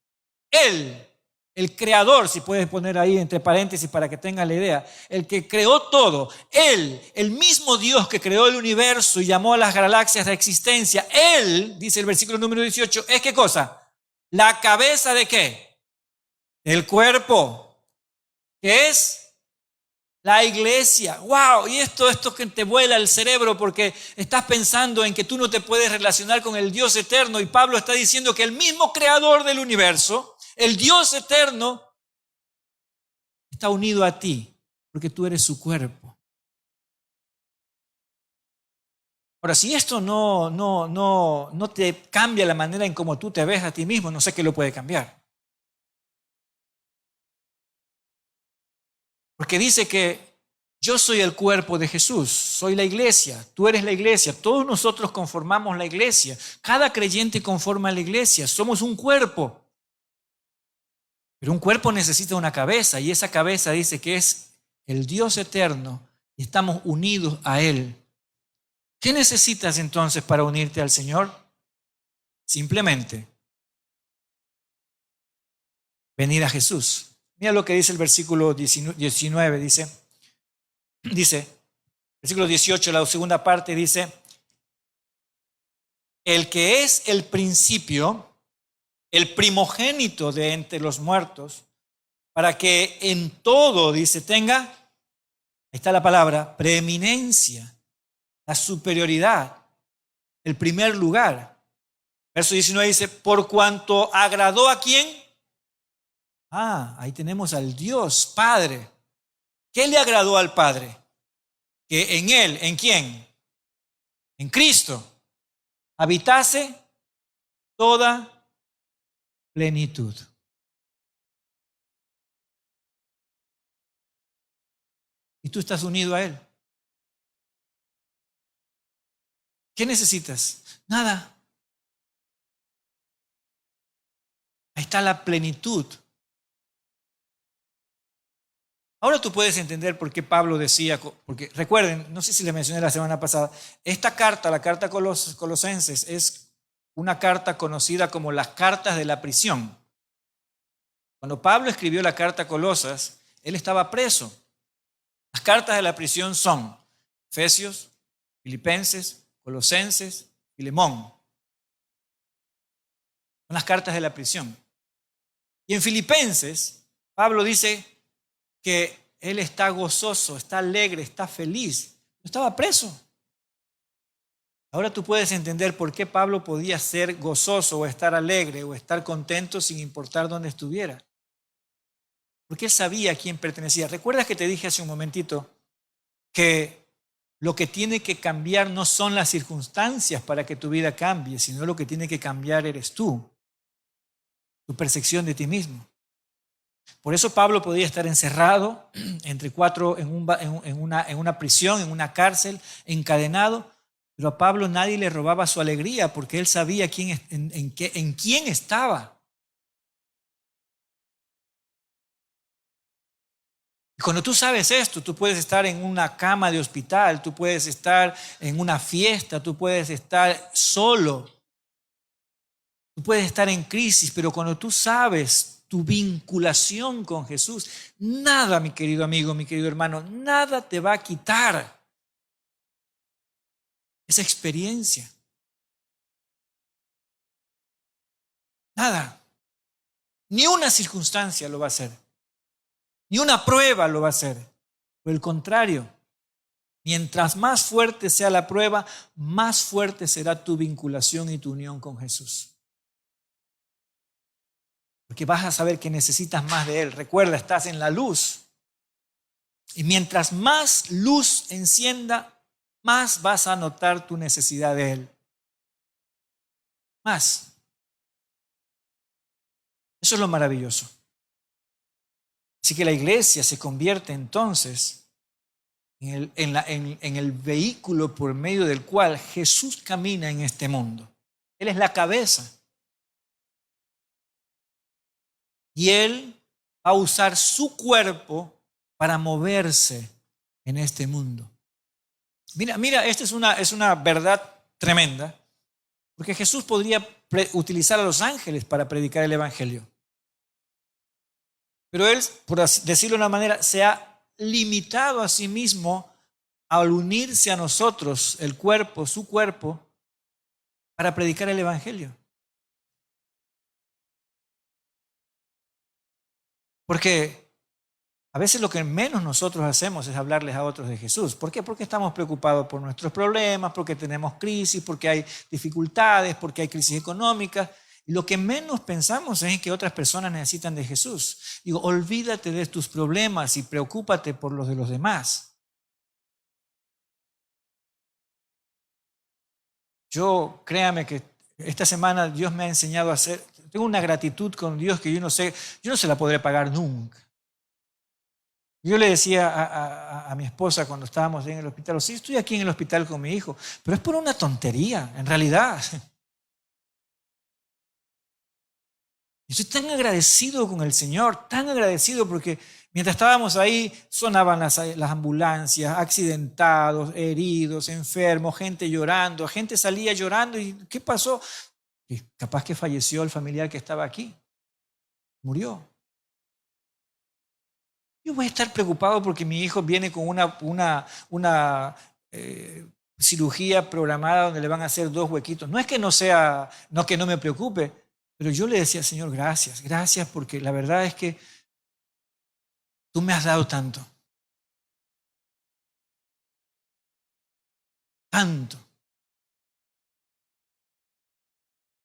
[SPEAKER 1] Él, el creador, si puedes poner ahí entre paréntesis para que tengas la idea, el que creó todo, Él, el mismo Dios que creó el universo y llamó a las galaxias de existencia, Él, dice el versículo número 18, ¿es qué cosa? La cabeza de ¿qué? Del cuerpo, que es la iglesia. ¡Wow! Y esto que te vuela el cerebro porque estás pensando en que tú no te puedes relacionar con el Dios eterno y Pablo está diciendo que el mismo creador del universo, el Dios eterno, está unido a ti porque tú eres su cuerpo. Ahora, si esto no te cambia la manera en cómo tú te ves a ti mismo, no sé qué lo puede cambiar. Porque dice que yo soy el cuerpo de Jesús, soy la iglesia, tú eres la iglesia, todos nosotros conformamos la iglesia, cada creyente conforma la iglesia, somos un cuerpo. Pero un cuerpo necesita una cabeza y esa cabeza dice que es el Dios eterno y estamos unidos a Él. ¿Qué necesitas entonces para unirte al Señor? Simplemente venir a Jesús. Mira lo que dice el versículo 19, dice, versículo 18, la segunda parte dice, el que es el principio, el primogénito de entre los muertos, para que en todo, dice, tenga, ahí está la palabra, preeminencia, la superioridad, el primer lugar. Verso 19 dice, por cuanto agradó a quién. Ahí tenemos al Dios Padre. ¿Qué le agradó al Padre? Que en Él, ¿en quién? En Cristo, habitase toda plenitud. Y tú estás unido a Él. ¿Qué necesitas? Nada. Ahí está la plenitud. Ahora tú puedes entender por qué Pablo decía, porque recuerden, no sé si les mencioné la semana pasada, esta carta, la carta a Colosenses, es una carta conocida como las cartas de la prisión. Cuando Pablo escribió la carta a Colosas, él estaba preso. Las cartas de la prisión son Efesios, Filipenses, Colosenses, Filemón. Son las cartas de la prisión. Y en Filipenses, Pablo dice que él está gozoso, está alegre, está feliz. No estaba preso. Ahora tú puedes entender por qué Pablo podía ser gozoso o estar alegre o estar contento sin importar dónde estuviera. Porque él sabía a quién pertenecía. ¿Recuerdas que te dije hace un momentito que lo que tiene que cambiar no son las circunstancias para que tu vida cambie, sino lo que tiene que cambiar eres tú, tu percepción de ti mismo? Por eso Pablo podía estar encerrado entre cuatro en una prisión, en una cárcel, encadenado, pero a Pablo nadie le robaba su alegría porque él sabía en quién estaba. Cuando tú sabes esto, tú puedes estar en una cama de hospital, tú puedes estar en una fiesta, tú puedes estar solo, tú puedes estar en crisis, pero cuando tú sabes tu vinculación con Jesús, nada, mi querido amigo, mi querido hermano, nada te va a quitar esa experiencia. Nada. Ni una circunstancia lo va a hacer. Ni una prueba lo va a hacer. Por el contrario, mientras más fuerte sea la prueba, más fuerte será tu vinculación y tu unión con Jesús. Porque vas a saber que necesitas más de Él. Recuerda, estás en la luz. Y mientras más luz encienda, más vas a notar tu necesidad de Él. Más. Eso es lo maravilloso. Así que la iglesia se convierte entonces en el vehículo por medio del cual Jesús camina en este mundo. Él es la cabeza. Y Él va a usar su cuerpo para moverse en este mundo. Mira, esta es una verdad tremenda, porque Jesús podría utilizar a los ángeles para predicar el evangelio. Pero Él, por decirlo de una manera, se ha limitado a sí mismo al unirse a nosotros, el cuerpo, su cuerpo, para predicar el evangelio. Porque a veces lo que menos nosotros hacemos es hablarles a otros de Jesús. ¿Por qué? Porque estamos preocupados por nuestros problemas, porque tenemos crisis, porque hay dificultades, porque hay crisis económica. Y lo que menos pensamos es en que otras personas necesitan de Jesús. Digo, olvídate de tus problemas y preocúpate por los de los demás. Yo, créame que esta semana Dios me ha enseñado a hacer, tengo una gratitud con Dios que yo no se la podré pagar nunca. Yo le decía a mi esposa cuando estábamos en el hospital, sí, estoy aquí en el hospital con mi hijo, pero es por una tontería, en realidad. Estoy tan agradecido con el Señor, tan agradecido porque mientras estábamos ahí sonaban las ambulancias, accidentados, heridos, enfermos, gente llorando, gente salía llorando y ¿qué pasó? Y capaz que falleció el familiar que estaba aquí, murió. Yo voy a estar preocupado porque mi hijo viene con una cirugía programada donde le van a hacer 2 huequitos. No es que que no me preocupe, pero yo le decía, Señor, gracias porque la verdad es que tú me has dado tanto. Tanto.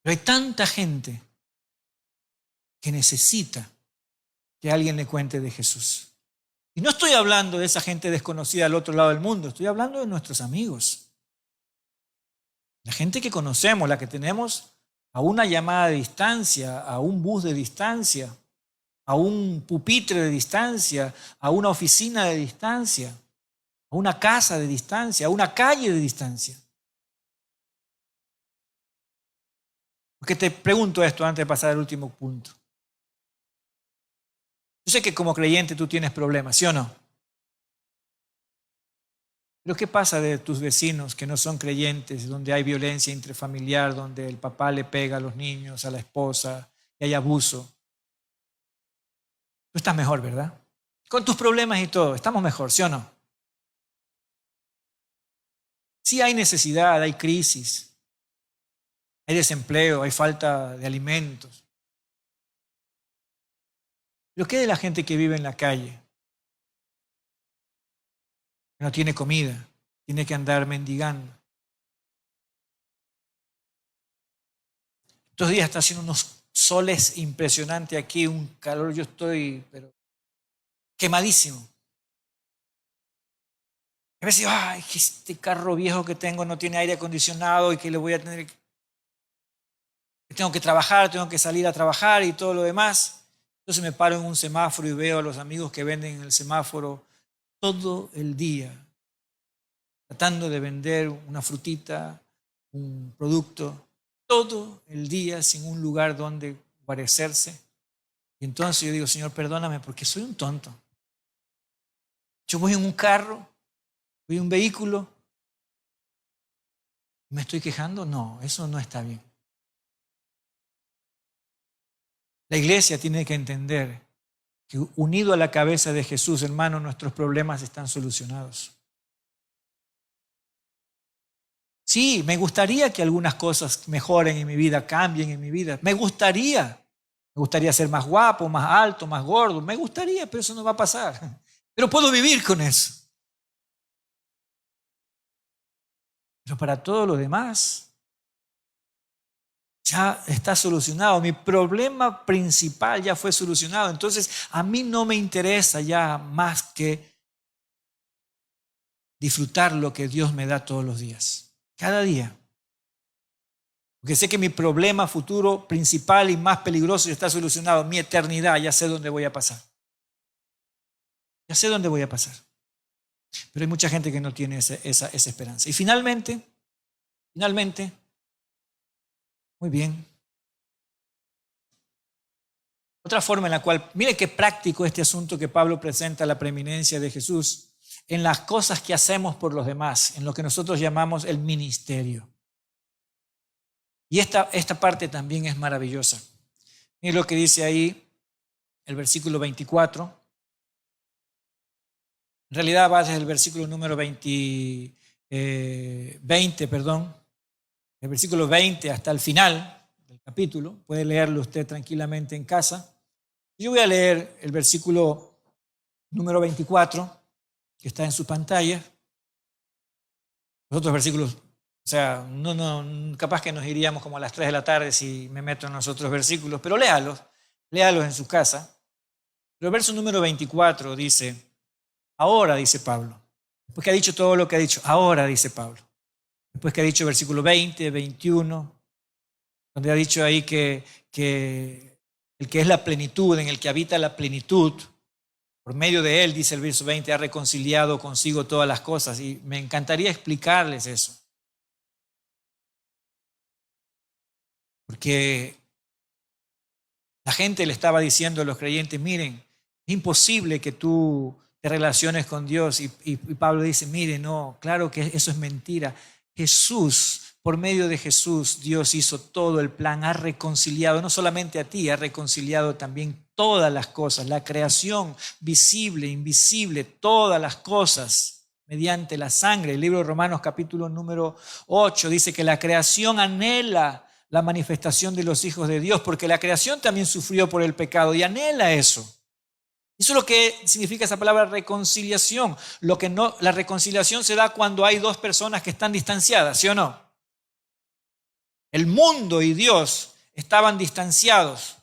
[SPEAKER 1] Pero hay tanta gente que necesita que alguien le cuente de Jesús. Y no estoy hablando de esa gente desconocida al otro lado del mundo, estoy hablando de nuestros amigos. La gente que conocemos, la que tenemos a una llamada de distancia, a un bus de distancia, a un pupitre de distancia, a una oficina de distancia, a una casa de distancia, a una calle de distancia. Porque te pregunto esto antes de pasar al último punto. Yo sé que como creyente tú tienes problemas, ¿sí o no? Pero ¿qué pasa de tus vecinos que no son creyentes, donde hay violencia intrafamiliar, donde el papá le pega a los niños, a la esposa, y hay abuso? Tú estás mejor, ¿verdad? Con tus problemas y todo, estamos mejor, ¿sí o no? Sí hay necesidad, hay crisis, hay desempleo, hay falta de alimentos. Pero ¿qué de la gente que vive en la calle? Que no tiene comida, tiene que andar mendigando. Estos días está haciendo unos soles impresionantes aquí, un calor, yo estoy pero quemadísimo. A veces, ay, que este carro viejo que tengo no tiene aire acondicionado y que le voy a tener que tengo que trabajar, tengo que salir a trabajar y todo lo demás. Entonces me paro en un semáforo y veo a los amigos que venden en el semáforo todo el día, tratando de vender una frutita, un producto, todo el día sin un lugar donde guarecerse. Y entonces yo digo, Señor, perdóname porque soy un tonto. Yo voy en un carro, voy en un vehículo, ¿me estoy quejando? No, eso no está bien. La iglesia tiene que entender que unido a la cabeza de Jesús, hermano, nuestros problemas están solucionados. Sí, me gustaría que algunas cosas mejoren en mi vida, cambien en mi vida. Me gustaría ser más guapo, más alto, más gordo. Me gustaría, pero eso no va a pasar. Pero puedo vivir con eso. Pero para todo lo demás, ya está solucionado. Mi problema principal ya fue solucionado. Entonces, a mí no me interesa ya más que disfrutar lo que Dios me da todos los días. Cada día. Porque sé que mi problema futuro principal y más peligroso ya está solucionado. Mi eternidad, ya sé dónde voy a pasar. Ya sé dónde voy a pasar. Pero hay mucha gente que no tiene esa esperanza. Y finalmente, muy bien. Otra forma en la cual, mire qué práctico este asunto que Pablo presenta, la preeminencia de Jesús, en las cosas que hacemos por los demás, en lo que nosotros llamamos el ministerio. Y esta parte también es maravillosa. Mire lo que dice ahí el versículo 24. En realidad va desde el versículo número 20, el versículo 20 hasta el final del capítulo. Puede leerlo usted tranquilamente en casa. Yo voy a leer el versículo número 24, que está en su pantalla. Los otros versículos, o sea, capaz que nos iríamos como a las 3 de la tarde si me meto en los otros versículos, pero léalos en su casa. Pero el verso número 24 dice: ahora, dice Pablo, después que ha dicho todo lo que ha dicho, ahora, dice Pablo, después que ha dicho versículo 20, 21, donde ha dicho ahí que el que es la plenitud, en el que habita la plenitud, por medio de él, dice el verso 20, ha reconciliado consigo todas las cosas. Y me encantaría explicarles eso. Porque la gente le estaba diciendo a los creyentes: miren, es imposible que tú te relaciones con Dios. Y Pablo dice: miren, no, claro que eso es mentira. Jesús, por medio de Jesús, Dios hizo todo el plan, ha reconciliado, no solamente a ti, ha reconciliado también todas las cosas, la creación visible, invisible, todas las cosas mediante la sangre. El libro de Romanos capítulo número 8 dice que la creación anhela la manifestación de los hijos de Dios, porque la creación también sufrió por el pecado y anhela eso. Eso es lo que significa esa palabra reconciliación. La reconciliación se da cuando hay dos personas que están distanciadas, ¿sí o no? El mundo y Dios estaban distanciados,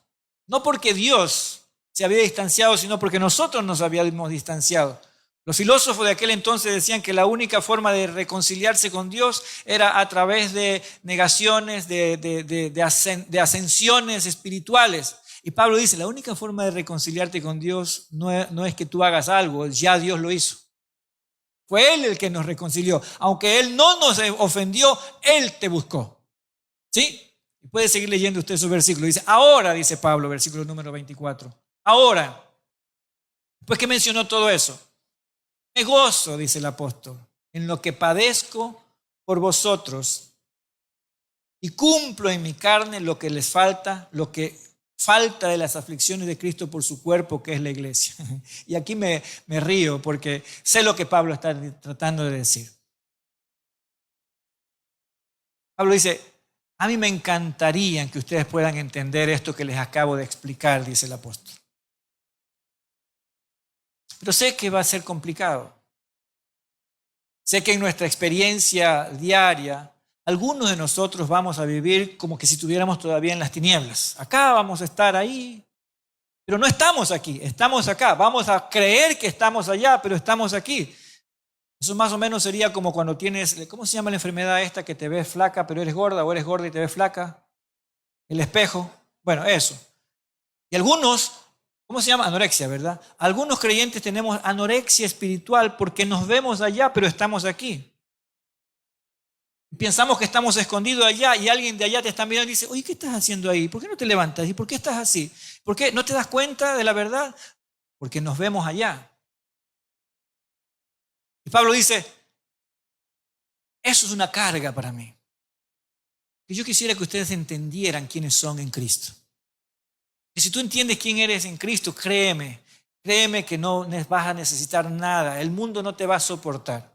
[SPEAKER 1] no porque Dios se había distanciado, sino porque nosotros nos habíamos distanciado. Los filósofos de aquel entonces decían que la única forma de reconciliarse con Dios era a través de negaciones, de ascensiones espirituales. Y Pablo dice: la única forma de reconciliarte con Dios no es que tú hagas algo, ya Dios lo hizo. Fue Él el que nos reconcilió. Aunque Él no nos ofendió, Él te buscó. ¿Sí? Y puede seguir leyendo usted su versículo. Dice: ahora, dice Pablo, versículo número 24. Ahora, después que mencionó todo eso, me gozo, dice el apóstol, en lo que padezco por vosotros y cumplo en mi carne lo que les falta, lo que falta de las aflicciones de Cristo por su cuerpo, que es la iglesia. Y aquí me río porque sé lo que Pablo está tratando de decir. Pablo dice: a mí me encantaría que ustedes puedan entender esto que les acabo de explicar, dice el apóstol. Pero sé que va a ser complicado. Sé que en nuestra experiencia diaria, algunos de nosotros vamos a vivir como que si estuviéramos todavía en las tinieblas. Acá vamos a estar ahí, pero no estamos aquí, estamos acá. Vamos a creer que estamos allá, pero estamos aquí. Eso más o menos sería como cuando tienes, ¿cómo se llama la enfermedad esta que te ves flaca pero eres gorda, o eres gorda y te ves flaca? El espejo. Bueno, eso. Y algunos, ¿cómo se llama? Anorexia, ¿verdad? Algunos creyentes tenemos anorexia espiritual porque nos vemos allá, pero estamos aquí. Pensamos que estamos escondidos allá y alguien de allá te está mirando y dice: oye, ¿qué estás haciendo ahí? ¿Por qué no te levantas? ¿Y por qué estás así? ¿Por qué no te das cuenta de la verdad? Porque nos vemos allá. Y Pablo dice, eso es una carga para mí. Y yo quisiera que ustedes entendieran quiénes son en Cristo. Y si tú entiendes quién eres en Cristo, créeme que no vas a necesitar nada. El mundo no te va a soportar.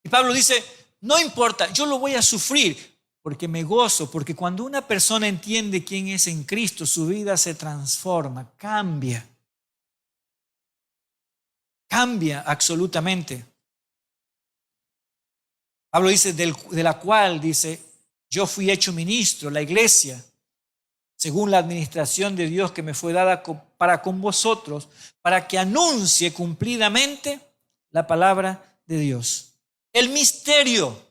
[SPEAKER 1] Y Pablo dice, no importa, yo lo voy a sufrir porque me gozo, porque cuando una persona entiende quién es en Cristo, su vida se transforma, cambia. Cambia absolutamente. Pablo dice, de la cual, dice, yo fui hecho ministro, la iglesia, según la administración de Dios que me fue dada para con vosotros, para que anuncie cumplidamente la palabra de Dios. El misterio.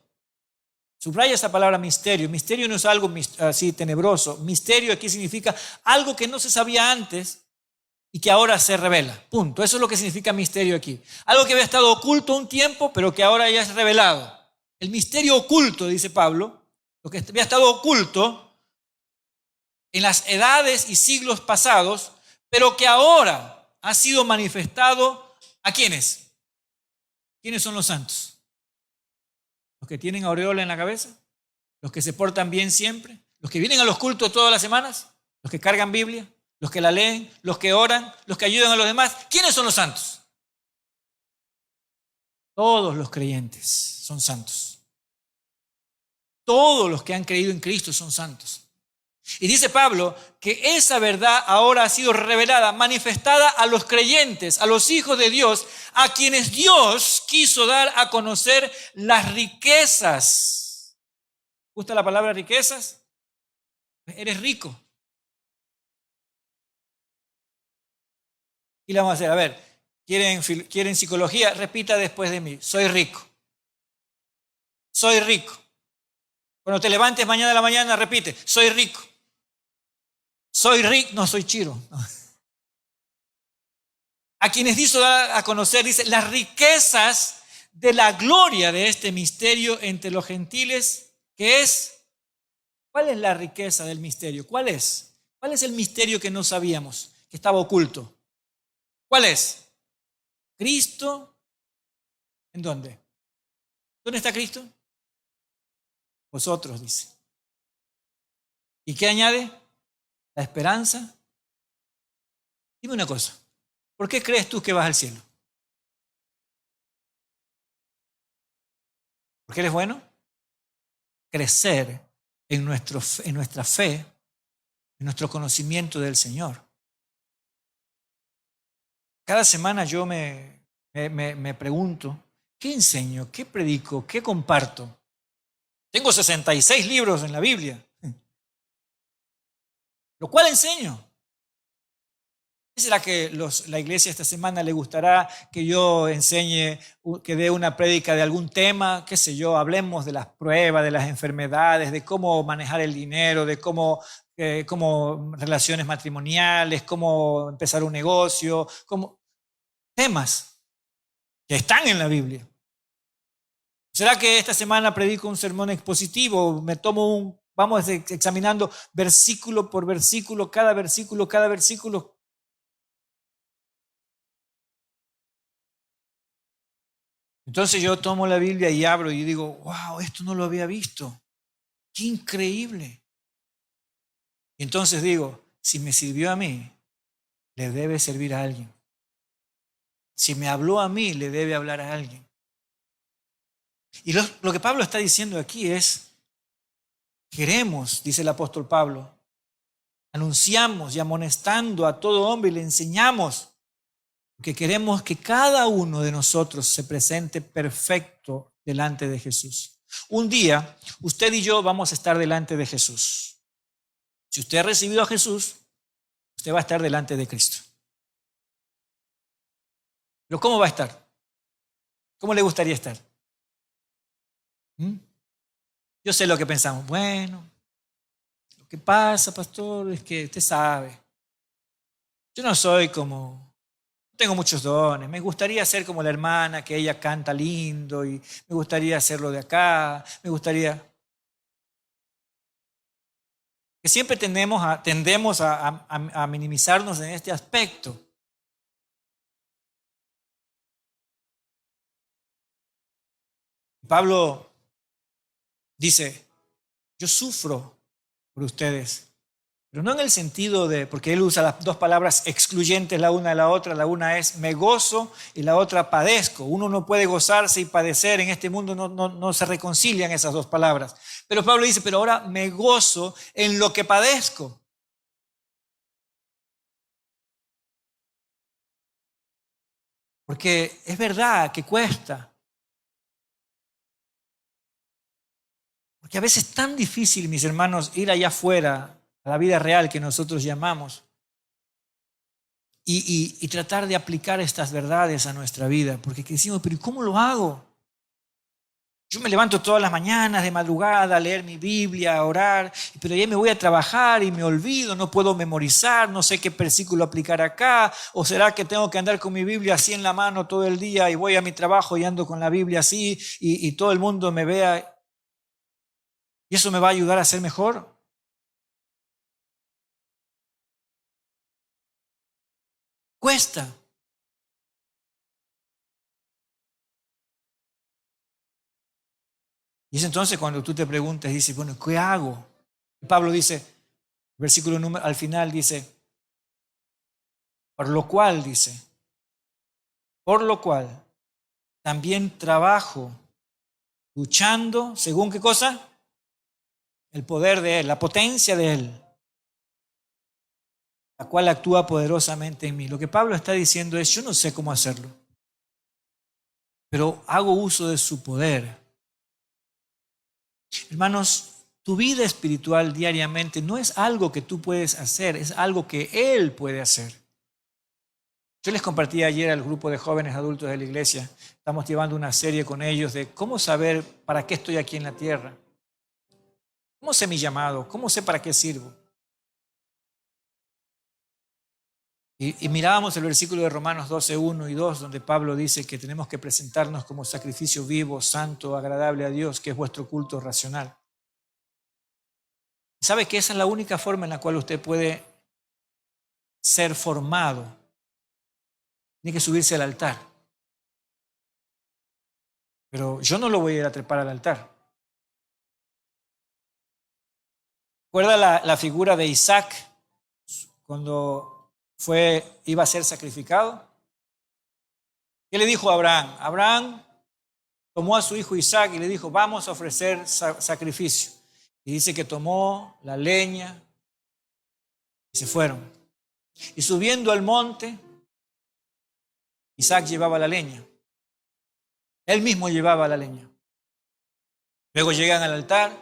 [SPEAKER 1] Subraya esa palabra misterio. Misterio no es algo así tenebroso. Misterio aquí significa algo que no se sabía antes y que ahora se revela. Punto. Eso es lo que significa misterio aquí. Algo que había estado oculto un tiempo, pero que ahora ya es revelado. El misterio oculto, dice Pablo, lo que había estado oculto en las edades y siglos pasados, pero que ahora ha sido manifestado ¿a quiénes? ¿Quiénes son los santos? ¿Los que tienen aureola en la cabeza? ¿Los que se portan bien siempre? ¿Los que vienen a los cultos todas las semanas? ¿Los que cargan Biblia? ¿Los que la leen? ¿Los que oran? ¿Los que ayudan a los demás? ¿Quiénes son los santos? Todos los creyentes son santos. Todos los que han creído en Cristo son santos. Y dice Pablo que esa verdad ahora ha sido revelada, manifestada a los creyentes, a los hijos de Dios, a quienes Dios quiso dar a conocer las riquezas. ¿Gusta la palabra riquezas? Eres rico. Y le vamos a hacer, a ver, ¿quieren psicología? Repita después de mí, soy rico. Soy rico. Cuando te levantes mañana a la mañana, repite, soy rico. Soy rico, no soy chiro. No. A quienes hizo dar a conocer, dice, las riquezas de la gloria de este misterio entre los gentiles, que es, ¿cuál es la riqueza del misterio? ¿Cuál es? ¿Cuál es el misterio que no sabíamos, que estaba oculto? ¿Cuál es? Cristo, ¿en dónde? ¿Dónde está Cristo? Vosotros, dice. ¿Y qué añade? La esperanza. Dime una cosa, ¿por qué crees tú que vas al cielo? ¿Porque eres bueno? Crecer en nuestra fe, en nuestro conocimiento del Señor. Cada semana yo me pregunto, ¿qué enseño? ¿Qué predico? ¿Qué comparto? Tengo 66 libros en la Biblia, lo cual enseño. ¿Qué será que la iglesia esta semana le gustará que yo enseñe, que dé una prédica de algún tema? Qué sé yo, hablemos de las pruebas, de las enfermedades, de cómo manejar el dinero, de cómo relaciones matrimoniales, cómo empezar un negocio, temas que están en la Biblia. ¿Será que esta semana predico un sermón expositivo? Vamos examinando versículo por versículo, cada versículo. Entonces yo tomo la Biblia y abro y digo, wow, esto no lo había visto. ¡Qué increíble! Y entonces digo, si me sirvió a mí, le debe servir a alguien. Si me habló a mí, le debe hablar a alguien. Y lo que Pablo está diciendo aquí es, queremos, dice el apóstol Pablo, anunciamos y amonestando a todo hombre y le enseñamos, porque queremos que cada uno de nosotros se presente perfecto delante de Jesús. Un día, usted y yo vamos a estar delante de Jesús. Si usted ha recibido a Jesús, usted va a estar delante de Cristo. Pero ¿cómo va a estar? ¿Cómo le gustaría estar? Yo sé lo que pensamos. Bueno, lo que pasa, pastor, es que usted sabe. Yo no tengo muchos dones. Me gustaría ser como la hermana, que ella canta lindo y me gustaría hacerlo de acá. Que siempre tendemos a minimizarnos en este aspecto. Pablo dice, yo sufro por ustedes, pero no en el sentido de, porque él usa las dos palabras excluyentes la una de la otra. La una es me gozo y la otra padezco. Uno no puede gozarse y padecer, en este mundo no se reconcilian esas dos palabras. Pero Pablo dice, pero ahora me gozo en lo que padezco. Porque es verdad que cuesta. Porque a veces es tan difícil, mis hermanos, ir allá afuera, a la vida real que nosotros llamamos, y tratar de aplicar estas verdades a nuestra vida. Porque decimos, pero ¿cómo lo hago? Yo me levanto todas las mañanas de madrugada a leer mi Biblia, a orar, pero ya me voy a trabajar y me olvido, no puedo memorizar, no sé qué versículo aplicar acá, o será que tengo que andar con mi Biblia así en la mano todo el día y voy a mi trabajo y ando con la Biblia así y todo el mundo me vea. ¿Y eso me va a ayudar a ser mejor? Cuesta. Y es entonces cuando tú te preguntas, dices, bueno, ¿qué hago? Pablo dice, versículo al final dice, por lo cual, dice, por lo cual también trabajo luchando, ¿según qué cosa? El poder de Él, la potencia de Él, la cual actúa poderosamente en mí. Lo que Pablo está diciendo es, yo no sé cómo hacerlo, pero hago uso de su poder. Hermanos, tu vida espiritual diariamente no es algo que tú puedes hacer, es algo que Él puede hacer. Yo les compartí ayer al grupo de jóvenes adultos de la iglesia, estamos llevando una serie con ellos de cómo saber para qué estoy aquí en la tierra. ¿Cómo sé mi llamado? ¿Cómo sé para qué sirvo? Y mirábamos el versículo de Romanos 12, 1 y 2, donde Pablo dice que tenemos que presentarnos como sacrificio vivo, santo, agradable a Dios, que es vuestro culto racional. ¿Sabe que esa es la única forma en la cual usted puede ser formado? Tiene que subirse al altar. Pero yo no lo voy a ir a trepar al altar. ¿Recuerda la figura de Isaac cuando iba a ser sacrificado? ¿Qué le dijo a Abraham? Abraham tomó a su hijo Isaac y le dijo, vamos a ofrecer sacrificio. Y dice que tomó la leña y se fueron. Y subiendo al monte, Isaac llevaba la leña. Él mismo llevaba la leña. Luego llegan al altar,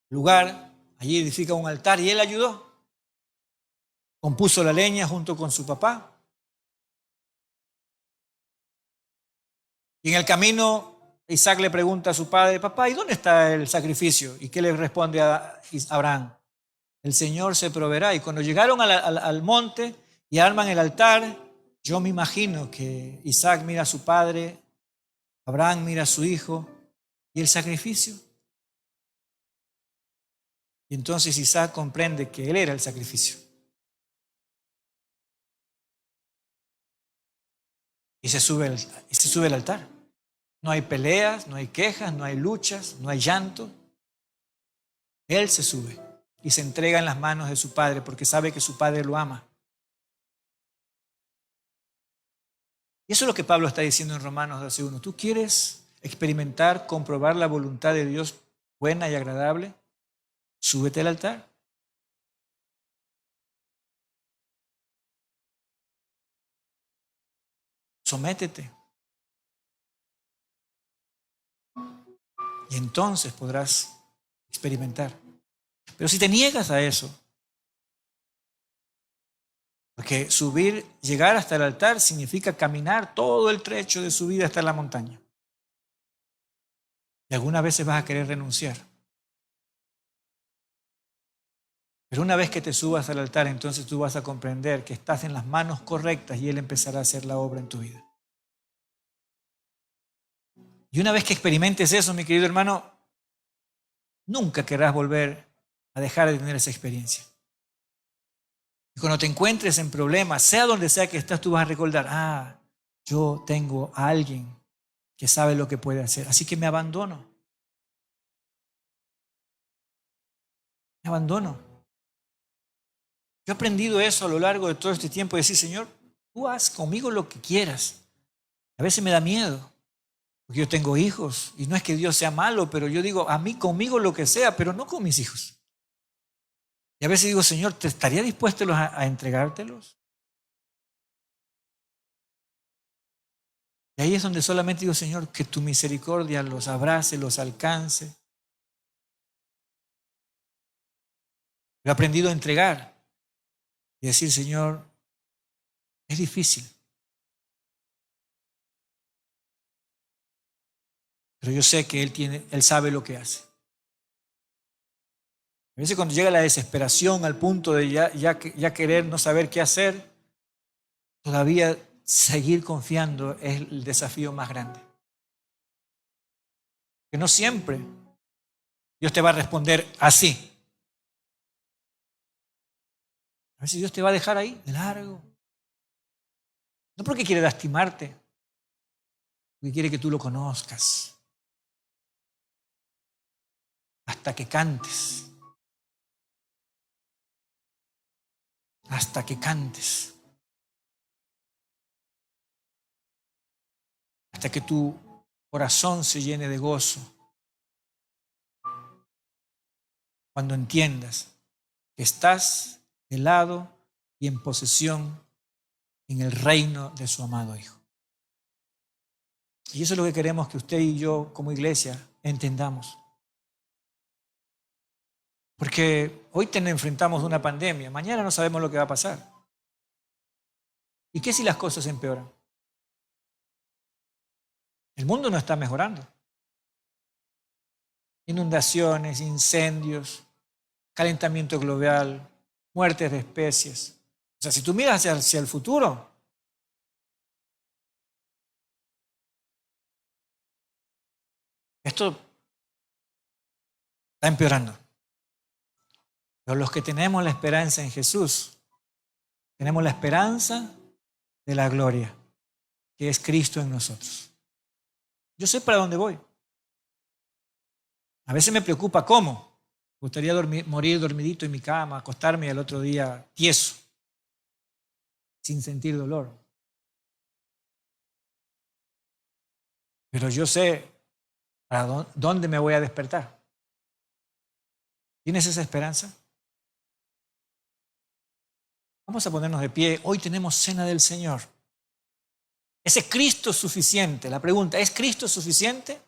[SPEAKER 1] lugar, allí edifica un altar y él ayudó. Compuso la leña junto con su papá. Y en el camino Isaac le pregunta a su padre, papá, ¿y dónde está el sacrificio? ¿Y qué le responde a Abraham? El Señor se proveerá. Y cuando llegaron al monte y arman el altar, yo me imagino que Isaac mira a su padre, Abraham mira a su hijo, ¿y el sacrificio? Y entonces Isaac comprende que él era el sacrificio. Y se sube al altar. No hay peleas, no hay quejas, no hay luchas, no hay llanto. Él se sube y se entrega en las manos de su padre porque sabe que su padre lo ama. Y eso es lo que Pablo está diciendo en Romanos 12:1. ¿Tú quieres experimentar, comprobar la voluntad de Dios buena y agradable? Súbete al altar. Sométete. Y entonces podrás experimentar. Pero si te niegas a eso, porque llegar hasta el altar significa caminar todo el trecho de su vida hasta la montaña. Y algunas veces vas a querer renunciar. Pero una vez que te subas al altar, entonces tú vas a comprender que estás en las manos correctas y Él empezará a hacer la obra en tu vida. Y una vez que experimentes eso, mi querido hermano, nunca querrás volver a dejar de tener esa experiencia. Y cuando te encuentres en problemas, sea donde sea que estás, tú vas a recordar, yo tengo a alguien que sabe lo que puede hacer. Así que me abandono. Me abandono. Yo he aprendido eso a lo largo de todo este tiempo, de decir, Señor, tú haz conmigo lo que quieras. A veces me da miedo, porque yo tengo hijos, y no es que Dios sea malo, pero yo digo, a mí conmigo lo que sea, pero no con mis hijos. Y a veces digo, Señor, ¿te estaría dispuesto a entregártelos? Y ahí es donde solamente digo, Señor, que tu misericordia los abrace, los alcance. Lo he aprendido a entregar y decir, Señor, es difícil. Pero yo sé que Él sabe lo que hace. A veces cuando llega la desesperación al punto de ya querer no saber qué hacer, todavía seguir confiando es el desafío más grande. Que no siempre Dios te va a responder así. A veces Dios te va a dejar ahí, de largo. No porque quiere lastimarte, porque quiere que tú lo conozcas. Hasta que cantes. Hasta que cantes. Hasta que tu corazón se llene de gozo. Cuando entiendas que estás de lado y en posesión en el reino de su amado Hijo. Y eso es lo que queremos que usted y yo como iglesia entendamos. Porque hoy enfrentamos una pandemia, mañana no sabemos lo que va a pasar. ¿Y qué si las cosas empeoran? El mundo no está mejorando. Inundaciones, incendios, calentamiento global, muertes de especies. O sea, si tú miras hacia el futuro, esto está empeorando. Pero los que tenemos la esperanza en Jesús, tenemos la esperanza de la gloria, que es Cristo en nosotros. Yo sé para dónde voy. A veces me preocupa cómo. Me gustaría morir dormidito en mi cama, acostarme y al otro día tieso, sin sentir dolor. Pero yo sé para dónde me voy a despertar. ¿Tienes esa esperanza? Vamos a ponernos de pie. Hoy tenemos cena del Señor. ¿Ese Cristo suficiente? La pregunta, ¿es Cristo suficiente?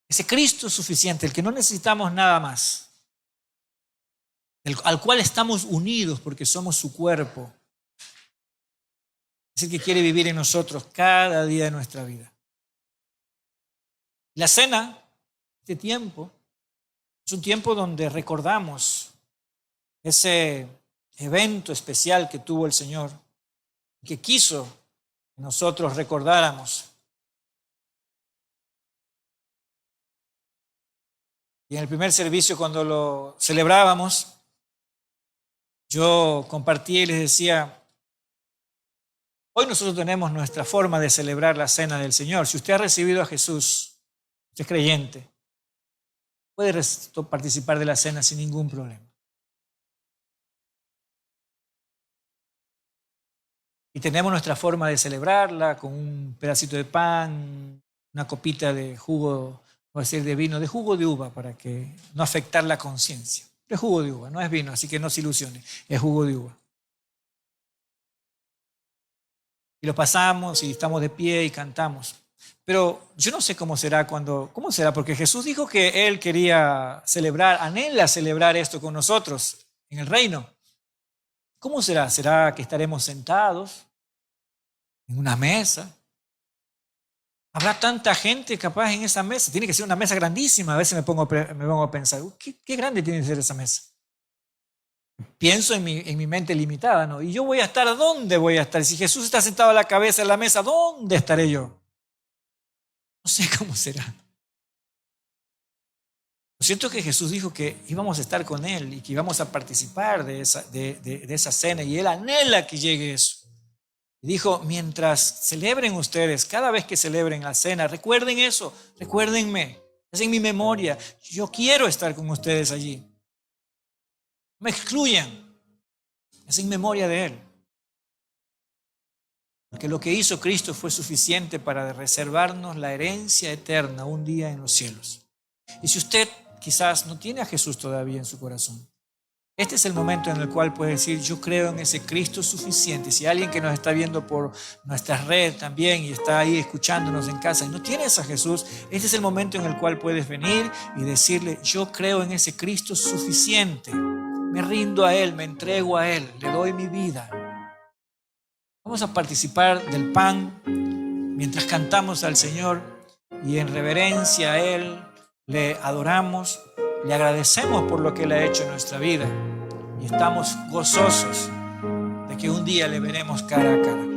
[SPEAKER 1] Ese Cristo suficiente, el que no necesitamos nada más, al cual estamos unidos porque somos su cuerpo, es el que quiere vivir en nosotros cada día de nuestra vida. La cena, este tiempo, es un tiempo donde recordamos ese evento especial que tuvo el Señor, que quiso que nosotros recordáramos. Y en el primer servicio, cuando lo celebrábamos, yo compartí y les decía, hoy nosotros tenemos nuestra forma de celebrar la cena del Señor. Si usted ha recibido a Jesús, usted es creyente, puede participar de la cena sin ningún problema. Y tenemos nuestra forma de celebrarla con un pedacito de pan, una copita de jugo, o decir de vino, de jugo de uva, para que no afectar la conciencia. Es jugo de uva, no es vino, así que no se ilusione, es jugo de uva. Y lo pasamos y estamos de pie y cantamos. Pero yo no sé cómo será porque Jesús dijo que Él quería celebrar, anhela celebrar esto con nosotros en el reino. ¿Cómo será? ¿Será que estaremos sentados en una mesa? ¿Habrá tanta gente capaz en esa mesa? Tiene que ser una mesa grandísima. A veces me pongo a pensar, ¿qué grande tiene que ser esa mesa? Pienso en mi mente limitada, ¿no? ¿Y yo voy a estar? ¿Dónde voy a estar? Si Jesús está sentado a la cabeza de la mesa, ¿dónde estaré yo? No sé cómo será. Lo cierto es que Jesús dijo que íbamos a estar con Él y que íbamos a participar de esa cena, y Él anhela que llegue eso. Y dijo, mientras celebren ustedes, cada vez que celebren la cena, recuerden eso, recuérdenme, es en mi memoria. Yo quiero estar con ustedes allí. No me excluyan, es en memoria de Él. Porque lo que hizo Cristo fue suficiente para reservarnos la herencia eterna un día en los cielos. Y si usted quizás no tiene a Jesús todavía en su corazón, este es el momento en el cual puede decir, yo creo en ese Cristo suficiente. Si alguien que nos está viendo por nuestra red también y está ahí escuchándonos en casa y no tienes a Jesús, este es el momento en el cual puedes venir y decirle, yo creo en ese Cristo suficiente. Me rindo a Él, me entrego a Él, le doy mi vida. Vamos a participar del pan mientras cantamos al Señor y en reverencia a Él le adoramos, le agradecemos por lo que Él ha hecho en nuestra vida y estamos gozosos de que un día le veremos cara a cara.